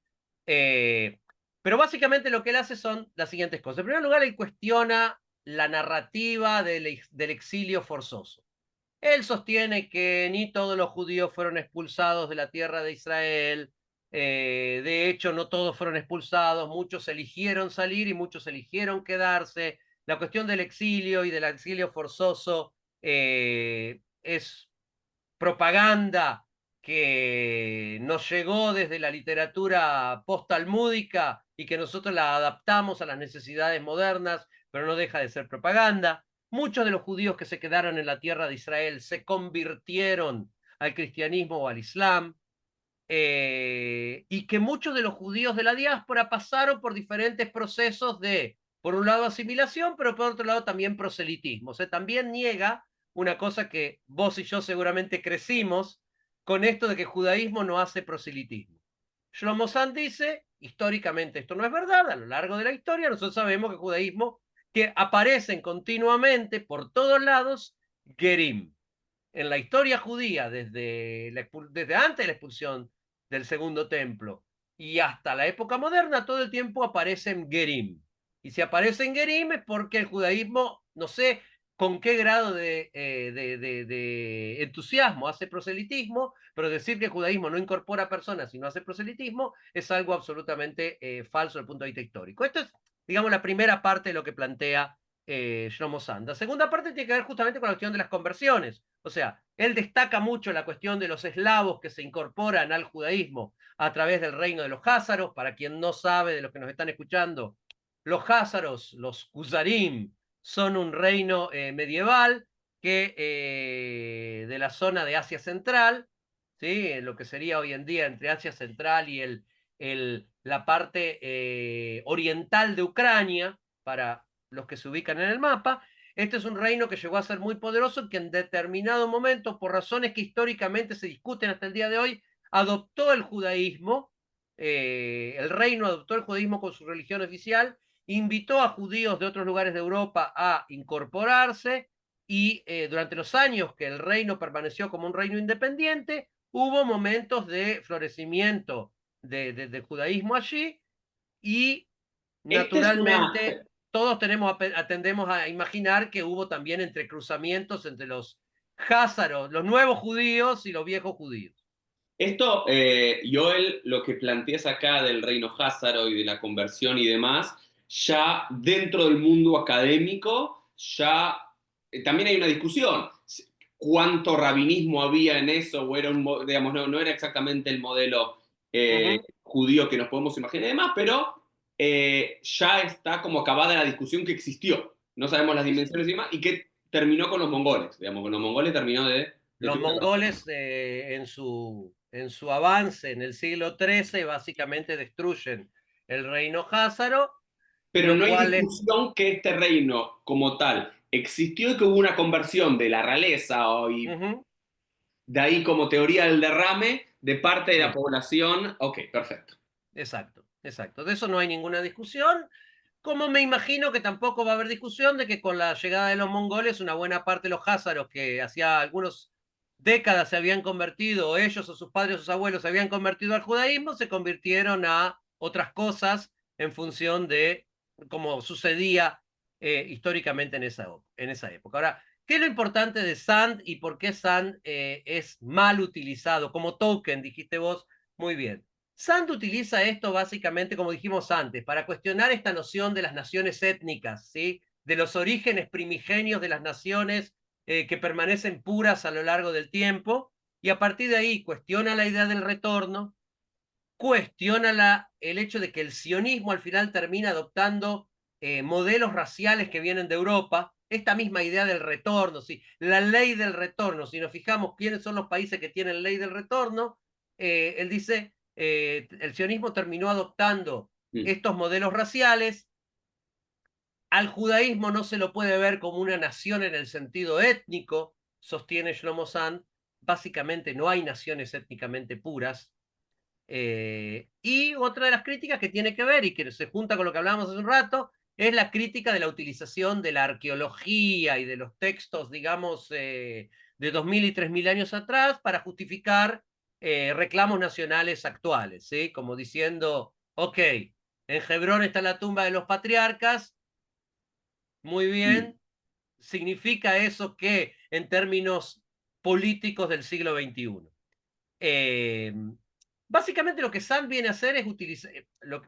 [SPEAKER 2] Eh, pero básicamente lo que él hace son las siguientes cosas. En primer lugar, él cuestiona la narrativa del exilio forzoso. Él sostiene que ni todos los judíos fueron expulsados de la tierra de Israel. De hecho, no todos fueron expulsados, muchos eligieron salir y muchos eligieron quedarse. La cuestión del exilio y del exilio forzoso es propaganda que nos llegó desde la literatura post-talmúdica y que nosotros la adaptamos a las necesidades modernas, pero no deja de ser propaganda. Muchos de los judíos que se quedaron en la tierra de Israel se convirtieron al cristianismo o al islam, y que muchos de los judíos de la diáspora pasaron por diferentes procesos de, por un lado, asimilación, pero por otro lado también proselitismo. O sea, también niega una cosa que vos y yo seguramente crecimos con esto de que el judaísmo no hace proselitismo. Shlomo Sand dice, históricamente esto no es verdad, a lo largo de la historia nosotros sabemos que el judaísmo, que aparecen continuamente por todos lados, Gerim. En la historia judía, desde antes de la expulsión del segundo templo y hasta la época moderna, todo el tiempo aparecen Gerim. Y si aparecen Gerim es porque el judaísmo, no sé con qué grado de entusiasmo hace proselitismo, pero decir que el judaísmo no incorpora personas y no hace proselitismo es algo absolutamente falso desde el punto de vista histórico. Esto es, digamos, la primera parte de lo que plantea Shlomo Sand. La segunda parte tiene que ver justamente con la cuestión de las conversiones. O sea, él destaca mucho la cuestión de los eslavos que se incorporan al judaísmo a través del reino de los házaros. Para quien no sabe de los que nos están escuchando, los házaros, los Kuzarim, son un reino medieval que de la zona de Asia Central, ¿sí? Lo que sería hoy en día entre Asia Central y la parte oriental de Ucrania, para los que se ubican en el mapa. Este es un reino que llegó a ser muy poderoso, que en determinado momento, por razones que históricamente se discuten hasta el día de hoy, adoptó el judaísmo. El reino adoptó el judaísmo con su religión oficial, invitó a judíos de otros lugares de Europa a incorporarse y durante los años que el reino permaneció como un reino independiente, hubo momentos de florecimiento del judaísmo allí y
[SPEAKER 1] Esta es una,
[SPEAKER 2] naturalmente todos atendemos a imaginar que hubo también entrecruzamientos entre los házaros, los nuevos judíos y los viejos judíos.
[SPEAKER 1] Esto, Joel, lo que planteas acá del reino házaro y de la conversión y demás, ya dentro del mundo académico, ya también hay una discusión. ¿Cuánto rabinismo había en eso? O era digamos, no era exactamente el modelo
[SPEAKER 2] Ujú.
[SPEAKER 1] judío que nos podemos imaginar y demás, pero ya está como acabada la discusión que existió. No sabemos las
[SPEAKER 2] Sí, sí.
[SPEAKER 1] dimensiones y demás, y que terminó con los mongoles. Digamos, con los mongoles terminó de
[SPEAKER 2] Los
[SPEAKER 1] destruir a
[SPEAKER 2] mongoles en su avance en el siglo XIII básicamente destruyen el reino házaro,
[SPEAKER 1] pero
[SPEAKER 2] lo
[SPEAKER 1] no hay
[SPEAKER 2] cual es...
[SPEAKER 1] discusión que este reino como tal existió y que hubo una conversión de la realeza y
[SPEAKER 2] Ujú.
[SPEAKER 1] de ahí como teoría del derrame de parte de la
[SPEAKER 2] Sí.
[SPEAKER 1] población. Ok, perfecto.
[SPEAKER 2] Exacto, exacto. De eso no hay ninguna discusión. Como me imagino que tampoco va a haber discusión de que con la llegada de los mongoles, una buena parte de los házaros que hacía algunas décadas se habían convertido, o ellos o sus padres o sus abuelos se habían convertido al judaísmo, se convirtieron a otras cosas en función de cómo sucedía históricamente en esa época. Ahora, ¿qué es lo importante de Sand y por qué Sand es mal utilizado como token? Dijiste vos muy bien. Sand utiliza esto básicamente, como dijimos antes, para cuestionar esta noción de las naciones étnicas, ¿sí? De los orígenes primigenios de las naciones que permanecen puras a lo largo del tiempo, y a partir de ahí cuestiona la idea del retorno, cuestiona el hecho de que el sionismo al final termina adoptando modelos raciales que vienen de Europa, esta misma idea del retorno, ¿sí? La ley del retorno, si nos fijamos quiénes son los países que tienen ley del retorno, él dice, el sionismo terminó adoptando
[SPEAKER 1] Mm.
[SPEAKER 2] estos modelos raciales, al judaísmo no se lo puede ver como una nación en el sentido étnico, sostiene Shlomo Sand, básicamente no hay naciones étnicamente puras, y otra de las críticas que tiene que ver y que se junta con lo que hablábamos hace un rato es la crítica de la utilización de la arqueología y de los textos, digamos, de 2000 y 3000 años atrás para justificar reclamos nacionales actuales, ¿sí? Como diciendo, ok, en Hebrón está la tumba de los patriarcas, muy
[SPEAKER 1] Mm.
[SPEAKER 2] bien, significa eso que en términos políticos del siglo XXI. Eh, Básicamente lo que Sand viene a hacer es utilizar,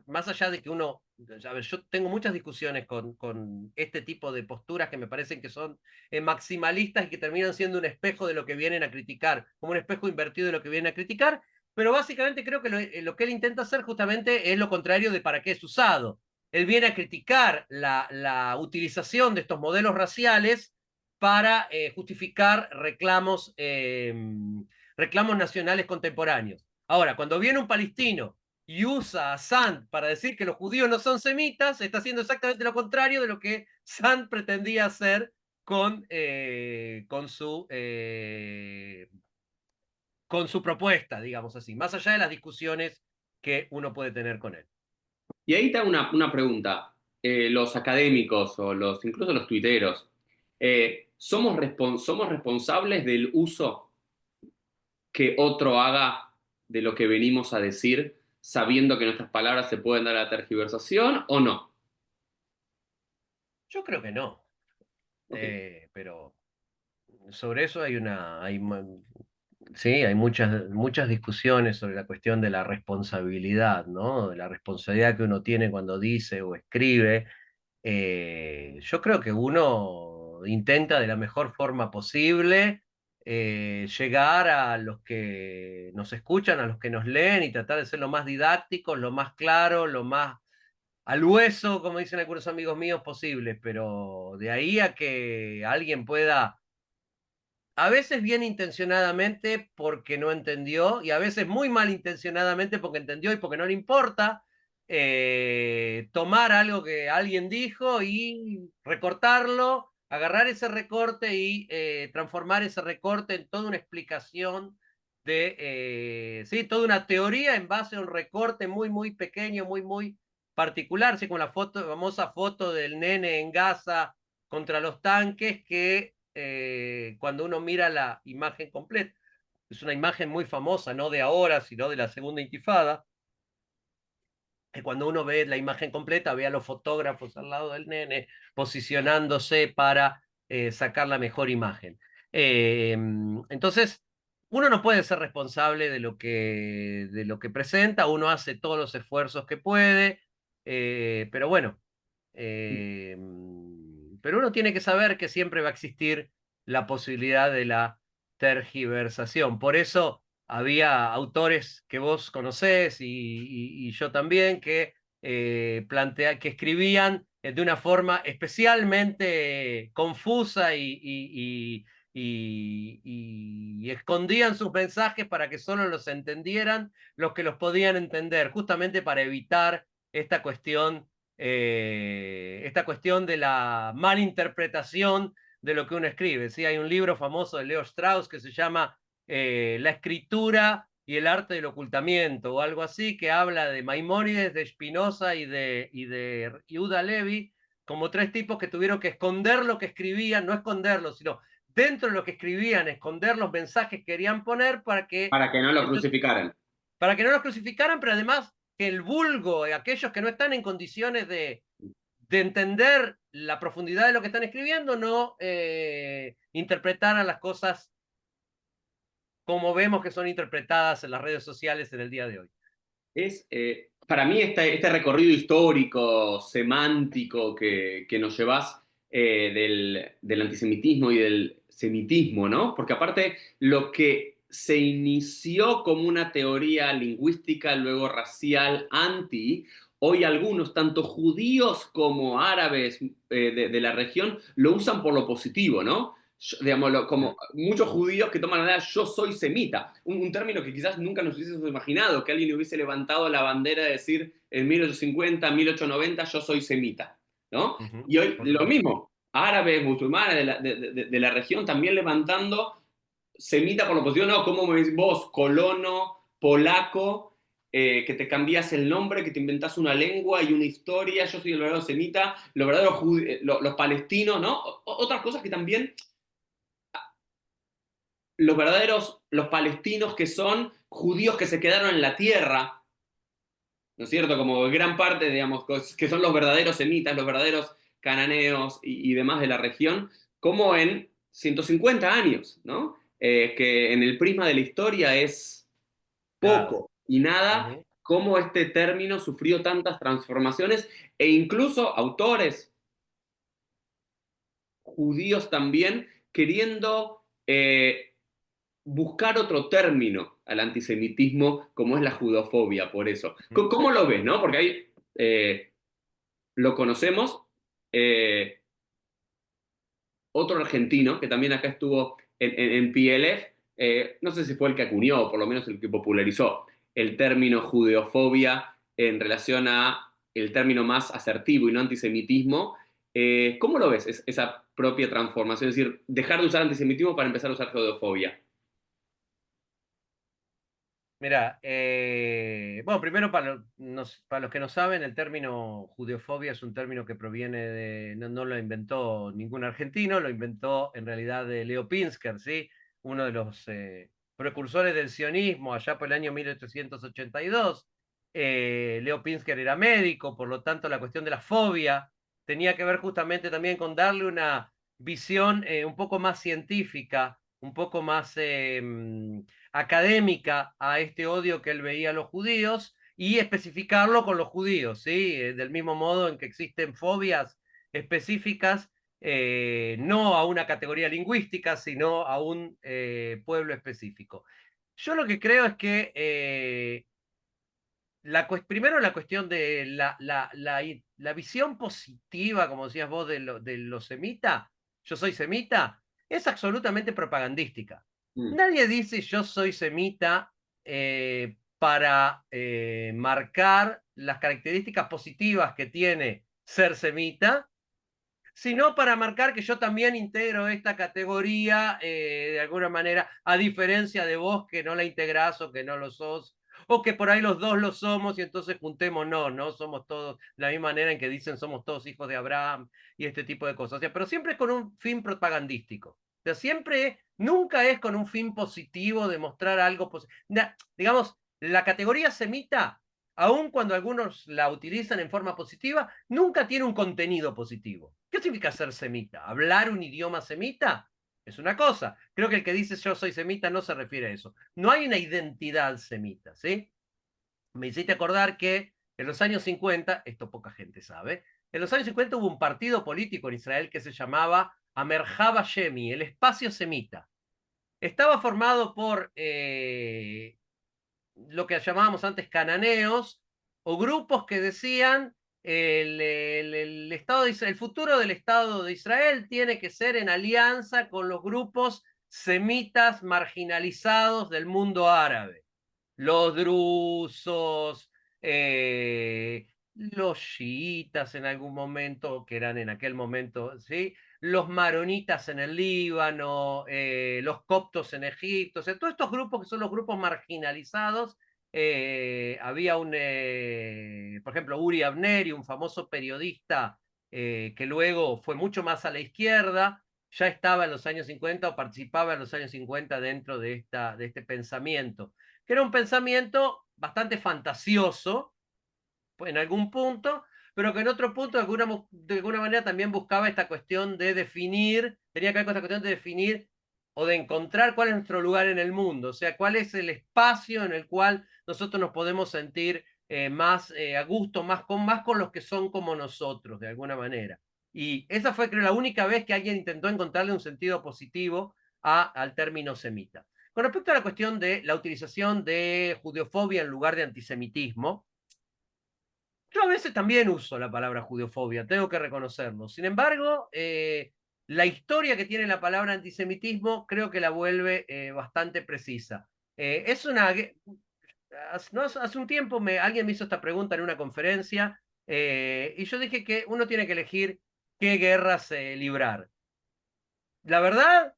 [SPEAKER 2] más allá de que uno, a ver, yo tengo muchas discusiones con este tipo de posturas que me parecen que son maximalistas y que terminan siendo un espejo de lo que vienen a criticar, como un espejo invertido de lo que vienen a criticar, pero básicamente creo que lo que él intenta hacer justamente es lo contrario de para qué es usado. Él viene a criticar la utilización de estos modelos raciales para justificar reclamos nacionales contemporáneos. Ahora, cuando viene un palestino y usa a Sand para decir que los judíos no son semitas, está haciendo exactamente lo contrario de lo que Sand pretendía hacer con su propuesta, digamos así, más allá de las discusiones que uno puede tener con él.
[SPEAKER 1] Y ahí está una pregunta. Los académicos o incluso los tuiteros, ¿somos responsables del uso que otro haga de lo que venimos a decir, sabiendo que nuestras palabras se pueden dar a la tergiversación o no?
[SPEAKER 2] Yo creo que no,
[SPEAKER 1] Ok.
[SPEAKER 2] pero sobre eso sí, hay muchas discusiones sobre la cuestión de la responsabilidad, ¿no? De la responsabilidad que uno tiene cuando dice o escribe. Yo creo que uno intenta de la mejor forma posible llegar a los que nos escuchan, a los que nos leen y tratar de ser lo más didácticos, lo más claro, lo más al hueso, como dicen algunos amigos míos, posible. Pero de ahí a que alguien pueda a veces bien intencionadamente porque no entendió y a veces muy mal intencionadamente porque entendió y porque no le importa tomar algo que alguien dijo y recortarlo, agarrar ese recorte y transformar ese recorte en toda una explicación sí, toda una teoría en base a un recorte muy, muy pequeño, muy, muy particular, así como la famosa foto del nene en Gaza contra los tanques que cuando uno mira la imagen completa, es una imagen muy famosa, no de ahora, sino de la segunda intifada, que cuando uno ve la imagen completa, ve a los fotógrafos al lado del nene posicionándose para sacar la mejor imagen. Entonces, uno no puede ser responsable de lo que presenta, uno hace todos los esfuerzos que puede, pero bueno, eh, pero uno tiene que saber que siempre va a existir la posibilidad de la tergiversación. Por eso había autores que vos conocés y yo también que, que escribían de una forma especialmente confusa y escondían sus mensajes para que solo los entendieran los que los podían entender, justamente para evitar esta cuestión de la malinterpretación de lo que uno escribe. ¿Sí? Hay un libro famoso de Leo Strauss que se llama La escritura y el arte del ocultamiento o algo así, que habla de Maimónides, de Spinoza y de Yehuda Levi como tres tipos que tuvieron que esconder lo que escribían, no esconderlo, sino dentro de lo que escribían, esconder los mensajes que querían poner
[SPEAKER 1] Para que no lo
[SPEAKER 2] entonces,
[SPEAKER 1] crucificaran.
[SPEAKER 2] para que no los crucificaran, pero además que el vulgo, aquellos que no están en condiciones de entender la profundidad de lo que están escribiendo, no interpretaran las cosas como vemos que son interpretadas en las redes sociales en el día de hoy.
[SPEAKER 1] Para mí este recorrido histórico, semántico que nos llevas del antisemitismo y del semitismo, ¿no? Porque aparte lo que se inició como una teoría lingüística, luego racial, hoy algunos, tanto judíos como árabes de la región, lo usan por lo positivo, ¿no? Digamos, como muchos judíos que toman la idea, yo soy semita, un término que quizás nunca nos hubiésemos imaginado, que alguien hubiese levantado la bandera de decir en 1850, 1890, yo soy semita, ¿no? Y hoy
[SPEAKER 2] Por
[SPEAKER 1] lo
[SPEAKER 2] supuesto.
[SPEAKER 1] mismo, árabes, musulmanes de la región también levantando semita por lo positivo, no, ¿cómo me ves vos, colono, polaco, que te cambias el nombre, que te inventás una lengua y una historia, yo soy el verdadero semita, los verdaderos los palestinos, ¿no? Otras cosas que también los palestinos que son judíos que se quedaron en la tierra, ¿no es cierto? Como gran parte, digamos, que son los verdaderos semitas, los verdaderos cananeos y demás de la región, como en 150 años, ¿no? Que en el prisma de la historia es
[SPEAKER 2] Nada.
[SPEAKER 1] poco y nada, cómo este término sufrió tantas transformaciones e incluso autores judíos también queriendo buscar otro término al antisemitismo como es la judofobia, por eso. ¿Cómo lo ves, no? Porque ahí lo conocemos, eh, otro argentino que también acá estuvo en PLF, no sé si fue el que acuñó, o por lo menos el que popularizó el término judeofobia en relación a el término más asertivo y no antisemitismo. ¿Cómo lo ves esa propia transformación? Es decir, dejar de usar antisemitismo para empezar a usar judeofobia.
[SPEAKER 2] Mira, bueno, primero para los que no saben, el término judeofobia es un término que proviene no lo inventó ningún argentino, lo inventó en realidad de Leo Pinsker, ¿sí? Uno de los precursores del sionismo allá por el año 1882. Leo Pinsker era médico, por lo tanto la cuestión de la fobia tenía que ver justamente también con darle una visión un poco más científica, un poco más académica a este odio que él veía a los judíos y especificarlo con los judíos, ¿sí? Del mismo modo en que existen fobias específicas, no a una categoría lingüística, sino a un pueblo específico. Yo lo que creo es que primero la cuestión de la visión positiva, como decías vos, de lo semita, yo soy semita, es absolutamente propagandística.
[SPEAKER 1] Mm.
[SPEAKER 2] Nadie dice yo soy semita para marcar las características positivas que tiene ser semita, sino para marcar que yo también integro esta categoría de alguna manera, a diferencia de vos que no la integrás o que no lo sos, o que por ahí los dos lo somos y entonces juntemos, no somos todos, de la misma manera en que dicen somos todos hijos de Abraham y este tipo de cosas. O sea, pero siempre es con un fin propagandístico. O sea, siempre, nunca es con un fin positivo de mostrar algo positivo. Digamos, la categoría semita, aun cuando algunos la utilizan en forma positiva, nunca tiene un contenido positivo. ¿Qué significa ser semita? ¿Hablar un idioma semita? es una cosa. Creo que el que dice yo soy semita no se refiere a eso. No hay una identidad semita, ¿sí? Me hiciste acordar que en los años 50, esto poca gente sabe, en los años 50 hubo un partido político en Israel que se llamaba Amerjaba Shemi, el espacio semita. Estaba formado por lo que llamábamos antes cananeos, o grupos que decían Estado de Israel, el futuro del Estado de Israel tiene que ser en alianza con los grupos semitas marginalizados del mundo árabe. Los drusos, los chiitas en algún momento, que eran en aquel momento, ¿sí? Los maronitas en el Líbano, los coptos en Egipto, o sea, todos estos grupos que son los grupos marginalizados. Había por ejemplo, Uri Avneri, un famoso periodista que luego fue mucho más a la izquierda, ya estaba en los años 50 o participaba en los años 50 dentro de este pensamiento, que era un pensamiento bastante fantasioso en algún punto, pero que en otro punto de alguna manera también buscaba esta cuestión de definir, tenía que ver con esta cuestión de definir o de encontrar cuál es nuestro lugar en el mundo, o sea, cuál es el espacio en el cual nosotros nos podemos sentir más a gusto, más con los que son como nosotros, de alguna manera. Y esa fue, creo, la única vez que alguien intentó encontrarle un sentido positivo al término semita. Con respecto a la cuestión de la utilización de judeofobia en lugar de antisemitismo, yo a veces también uso la palabra judeofobia, tengo que reconocerlo. Sin embargo, la historia que tiene la palabra antisemitismo creo que la vuelve bastante precisa. Es una... No, hace un tiempo alguien me hizo esta pregunta en una conferencia y yo dije que uno tiene que elegir qué guerras librar. La verdad,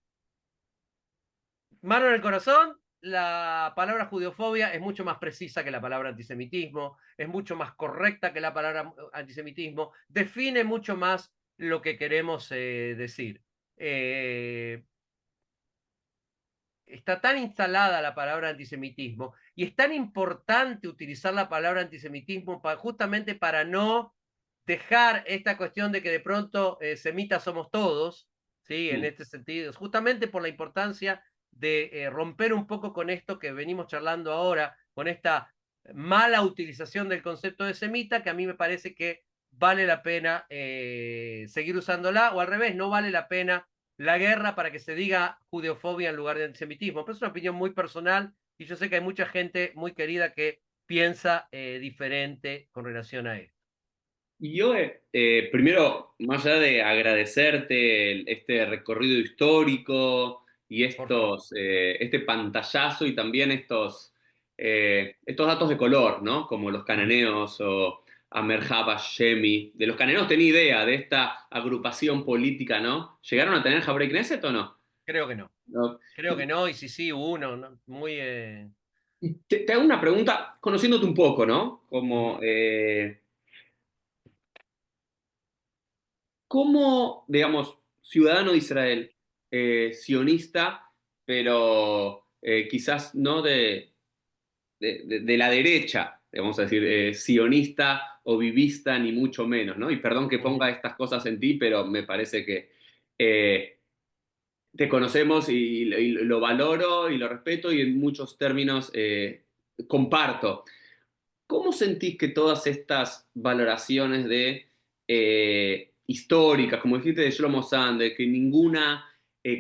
[SPEAKER 2] mano en el corazón, la palabra judeofobia es mucho más precisa que la palabra antisemitismo, es mucho más correcta que la palabra antisemitismo, define mucho más lo que queremos decir. Eh, Está tan instalada la palabra antisemitismo y es tan importante utilizar la palabra antisemitismo justamente para no dejar esta cuestión de que de pronto semitas somos todos, ¿sí? En
[SPEAKER 1] Mm.
[SPEAKER 2] este sentido, justamente por la importancia de romper un poco con esto que venimos charlando ahora, con esta mala utilización del concepto de semita, que a mí me parece que vale la pena seguir usándola, o al revés, no vale la pena la guerra para que se diga judeofobia en lugar de antisemitismo. Pero es una opinión muy personal y yo sé que hay mucha gente muy querida que piensa diferente con relación a esto.
[SPEAKER 1] Y yo, primero, más allá de agradecerte este recorrido histórico y
[SPEAKER 2] Por favor.
[SPEAKER 1] este pantallazo y también estos datos de color, ¿no? Como los cananeos o Amerjaba Shemi. De los cananeos tenía idea de esta agrupación política, ¿no? ¿Llegaron a tener Jabré Knesset o no?
[SPEAKER 2] Creo que no.
[SPEAKER 1] No.
[SPEAKER 2] Creo que no, y si sí, uno, ¿no? Muy...
[SPEAKER 1] Te hago una pregunta, conociéndote un poco, ¿no? Como,
[SPEAKER 2] Ujú.
[SPEAKER 1] ¿cómo, digamos, ciudadano de Israel, sionista, pero quizás no de la derecha, vamos a decir, sionista o vivista, ni mucho menos, ¿no? Y perdón que ponga
[SPEAKER 2] Ujú.
[SPEAKER 1] estas cosas en ti, pero me parece que te conocemos y lo valoro y lo respeto y en muchos términos comparto. ¿Cómo sentís que todas estas valoraciones de históricas, como dijiste de Shlomo Sand, de que ninguna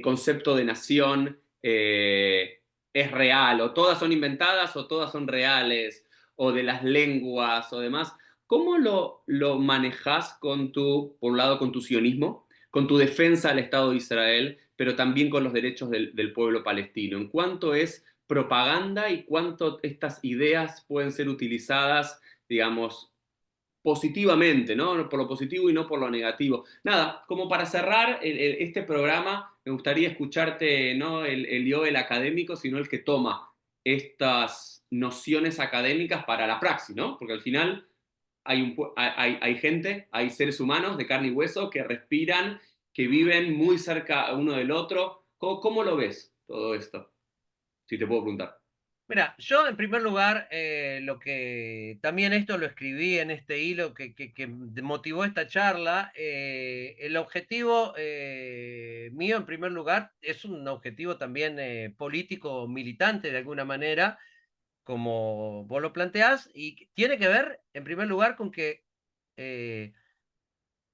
[SPEAKER 1] concepto de nación es real, o todas son inventadas o todas son reales, o de las lenguas o demás, ¿cómo lo manejás con por un lado, con tu sionismo, con tu defensa del Estado de Israel, pero también con los derechos del pueblo palestino? ¿En cuánto es propaganda y cuánto estas ideas pueden ser utilizadas, digamos, positivamente, ¿no? Por lo positivo y no por lo negativo? Nada, como para cerrar este programa, me gustaría escucharte, no yo, el académico, sino el que toma estas nociones académicas para la praxis, ¿no? Porque al final hay gente, hay seres humanos de carne y hueso que respiran, que viven muy cerca uno del otro. ¿Cómo lo ves todo esto? Si te puedo preguntar.
[SPEAKER 2] Mira, yo en primer lugar, lo que también esto lo escribí en este hilo que motivó esta charla, el objetivo mío, en primer lugar, es un objetivo también político, militante de alguna manera, como vos lo planteás, y tiene que ver, en primer lugar, con que eh,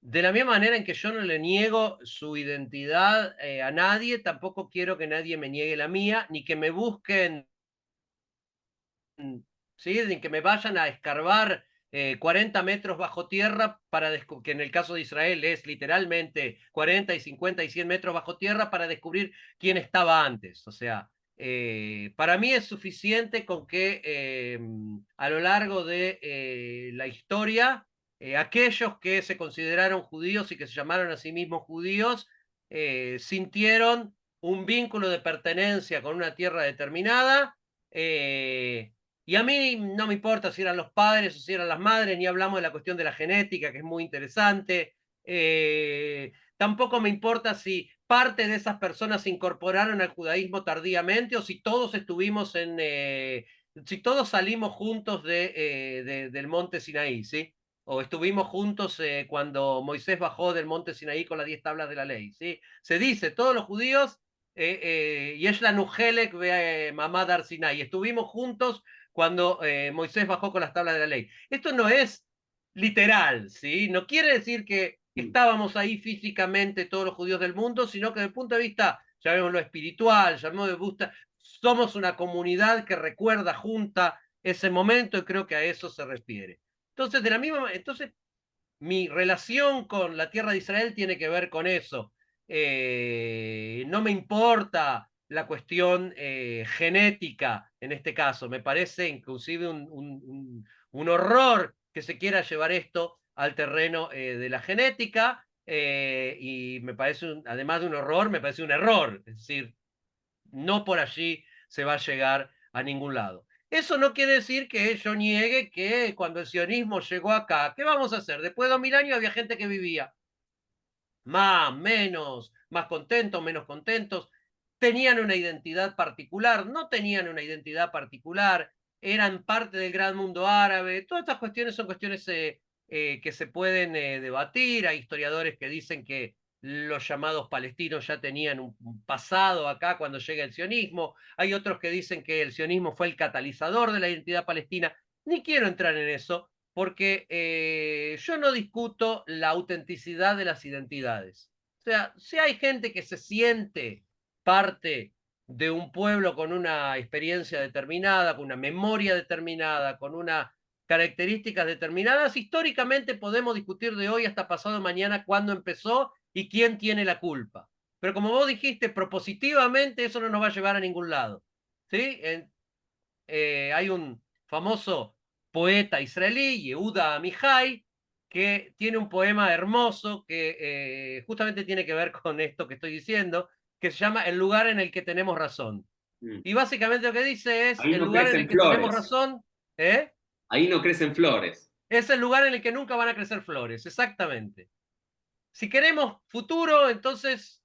[SPEAKER 2] de la misma manera en que yo no le niego su identidad a nadie, tampoco quiero que nadie me niegue la mía, ni que me busquen, ¿sí? Ni que me vayan a escarbar 40 metros bajo tierra que en el caso de Israel es literalmente 40 y 50 y 100 metros bajo tierra para descubrir quién estaba antes. O sea, para mí es suficiente con que a lo largo de la historia, aquellos que se consideraron judíos y que se llamaron a sí mismos judíos, sintieron un vínculo de pertenencia con una tierra determinada. Y a mí no me importa si eran los padres o si eran las madres, ni hablamos de la cuestión de la genética, que es muy interesante. Tampoco me importa si parte de esas personas se incorporaron al judaísmo tardíamente o si todos estuvimos si todos salimos juntos del monte Sinaí, ¿sí? O estuvimos juntos cuando Moisés bajó del monte Sinaí con las 10 tablas de la ley, ¿sí? Se dice, todos los judíos, Yesh lanu helek mamá dar Sinai, estuvimos juntos cuando Moisés bajó con las tablas de la ley. Esto no es literal, ¿sí? No quiere decir que
[SPEAKER 1] Mm.
[SPEAKER 2] estábamos ahí físicamente todos los judíos del mundo, sino que desde el punto de vista, llamémoslo espiritual, llamémoslo de vista, somos una comunidad que recuerda junta ese momento y creo que a eso se refiere. Entonces, entonces mi relación con la tierra de Israel tiene que ver con eso. No me importa la cuestión genética en este caso. Me parece inclusive un horror que se quiera llevar esto al terreno de la genética y me parece, además de un horror, me parece un error. Es decir, no por allí se va a llegar a ningún lado. Eso no quiere decir que yo niegue que cuando el sionismo llegó acá, ¿qué vamos a hacer? Después de 2000 años había gente que vivía más, menos, más contentos, menos contentos, tenían una identidad particular, no tenían una identidad particular, eran parte del gran mundo árabe. Todas estas cuestiones son cuestiones que se pueden debatir. Hay historiadores que dicen que los llamados palestinos ya tenían un pasado acá cuando llega el sionismo. Hay otros que dicen que el sionismo fue el catalizador de la identidad palestina. Ni quiero entrar en eso, porque yo no discuto la autenticidad de las identidades. O sea, si hay gente que se siente parte de un pueblo con una experiencia determinada, con una memoria determinada, con unas características determinadas, históricamente podemos discutir de hoy hasta pasado mañana cuándo empezó y quién tiene la culpa. Pero como vos dijiste, propositivamente eso no nos va a llevar a ningún lado. ¿Sí? Hay un famoso poeta israelí, Yehuda Amihai, que tiene un poema hermoso que justamente tiene que ver con esto que estoy diciendo, que se llama El lugar en el que tenemos razón.
[SPEAKER 1] Mm.
[SPEAKER 2] Y básicamente lo que dice es,
[SPEAKER 1] Ahí
[SPEAKER 2] el
[SPEAKER 1] no
[SPEAKER 2] lugar en el
[SPEAKER 1] crecen
[SPEAKER 2] que tenemos
[SPEAKER 1] flores.
[SPEAKER 2] razón, ¿eh?
[SPEAKER 1] Ahí no crecen flores.
[SPEAKER 2] Es el lugar en el que nunca van a crecer flores, exactamente. Si queremos futuro, entonces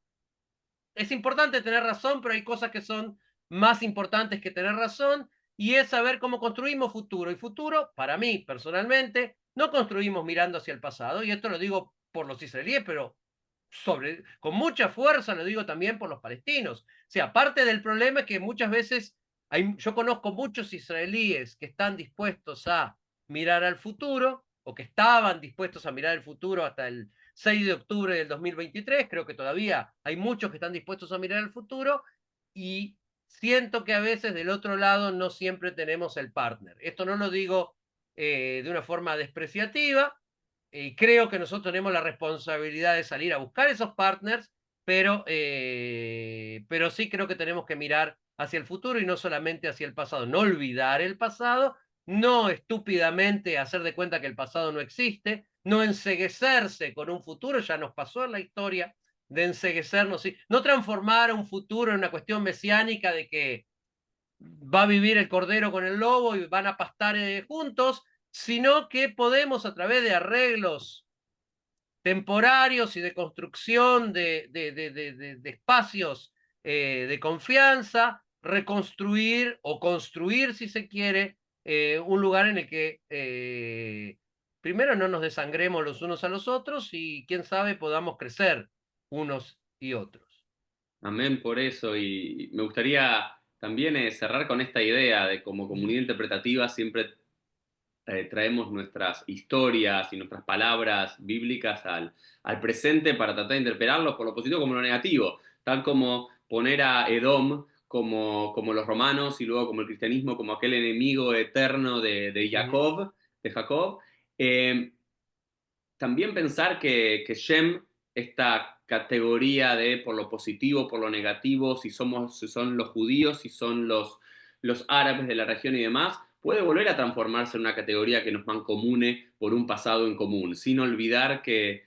[SPEAKER 2] es importante tener razón, pero hay cosas que son más importantes que tener razón, y es saber cómo construimos futuro. Y futuro, para mí, personalmente, no construimos mirando hacia el pasado, y esto lo digo por los israelíes, pero con mucha fuerza lo digo también por los palestinos. O sea, parte del problema es que muchas veces yo conozco muchos israelíes que están dispuestos a mirar al futuro, o que estaban dispuestos a mirar el futuro hasta el 6 de octubre del 2023, creo que todavía hay muchos que están dispuestos a mirar el futuro, y siento que a veces del otro lado no siempre tenemos el partner. Esto no lo digo de una forma despreciativa, y creo que nosotros tenemos la responsabilidad de salir a buscar esos partners, pero sí creo que tenemos que mirar hacia el futuro y no solamente hacia el pasado. No olvidar el pasado, no estúpidamente hacer de cuenta que el pasado no existe, no enceguecerse con un futuro, ya nos pasó en la historia de enceguecernos, ¿sí? No transformar un futuro en una cuestión mesiánica de que va a vivir el cordero con el lobo y van a pastar juntos, sino que podemos a través de arreglos temporarios y de construcción de espacios de confianza, reconstruir o construir, si se quiere, un lugar en el que primero no nos desangremos los unos a los otros y quién sabe podamos crecer unos y otros.
[SPEAKER 1] Amén por eso. Y me gustaría también cerrar con esta idea de como comunidad interpretativa siempre traemos nuestras historias y nuestras palabras bíblicas al presente para tratar de interpretarlos por lo positivo como lo negativo, tal como poner a Edom como los romanos y luego como el cristianismo como aquel enemigo eterno
[SPEAKER 2] Ujú.
[SPEAKER 1] De Jacob. Eh, También pensar que Shem, esta categoría de por lo positivo, por lo negativo, si son los judíos, si son los árabes de la región y demás, puede volver a transformarse en una categoría que nos mancomune por un pasado en común, sin olvidar que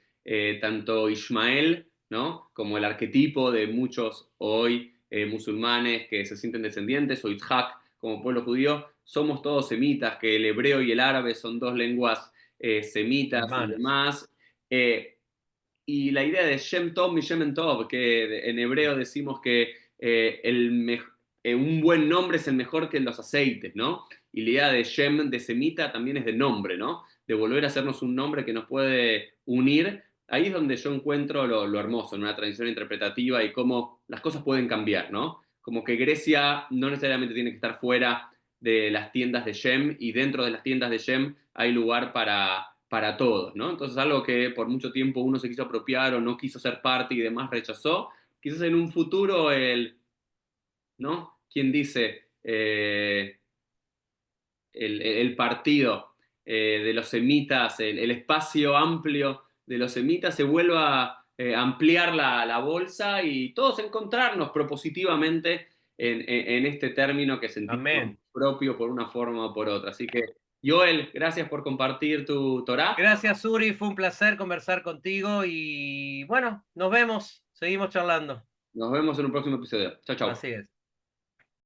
[SPEAKER 1] tanto Ismael, ¿no? Como el arquetipo de muchos hoy musulmanes que se sienten descendientes, o Yitzhak como pueblo judío, somos todos semitas, que el hebreo y el árabe son dos lenguas semitas y
[SPEAKER 2] Hermanas.
[SPEAKER 1] demás. Eh, y la idea de Shem Tov mi Shem Tov, que en hebreo decimos que un buen nombre es el mejor que los aceites, ¿no? Y la idea de Shem, de semita, también es de nombre, ¿no? De volver a hacernos un nombre que nos puede unir. Ahí es donde yo encuentro lo hermoso en una tradición interpretativa y cómo las cosas pueden cambiar, ¿no? Como que Grecia no necesariamente tiene que estar fuera de las tiendas de Shem y dentro de las tiendas de Shem hay lugar para todos, ¿no? Entonces algo que por mucho tiempo uno se quiso apropiar o no quiso ser parte y demás rechazó, quizás en un futuro ¿no? ¿Quién dice el partido de los semitas, el espacio amplio de los semitas se vuelva a ampliar la bolsa y todos encontrarnos propositivamente en este término que sentimos
[SPEAKER 2] Amén.
[SPEAKER 1] propio por una forma o por otra. Así que, Joel, gracias por compartir tu Torá.
[SPEAKER 2] Gracias, Uri. Fue un placer conversar contigo y bueno, nos vemos. Seguimos charlando.
[SPEAKER 1] Nos vemos en un próximo episodio. Chao, chao.
[SPEAKER 2] Así es.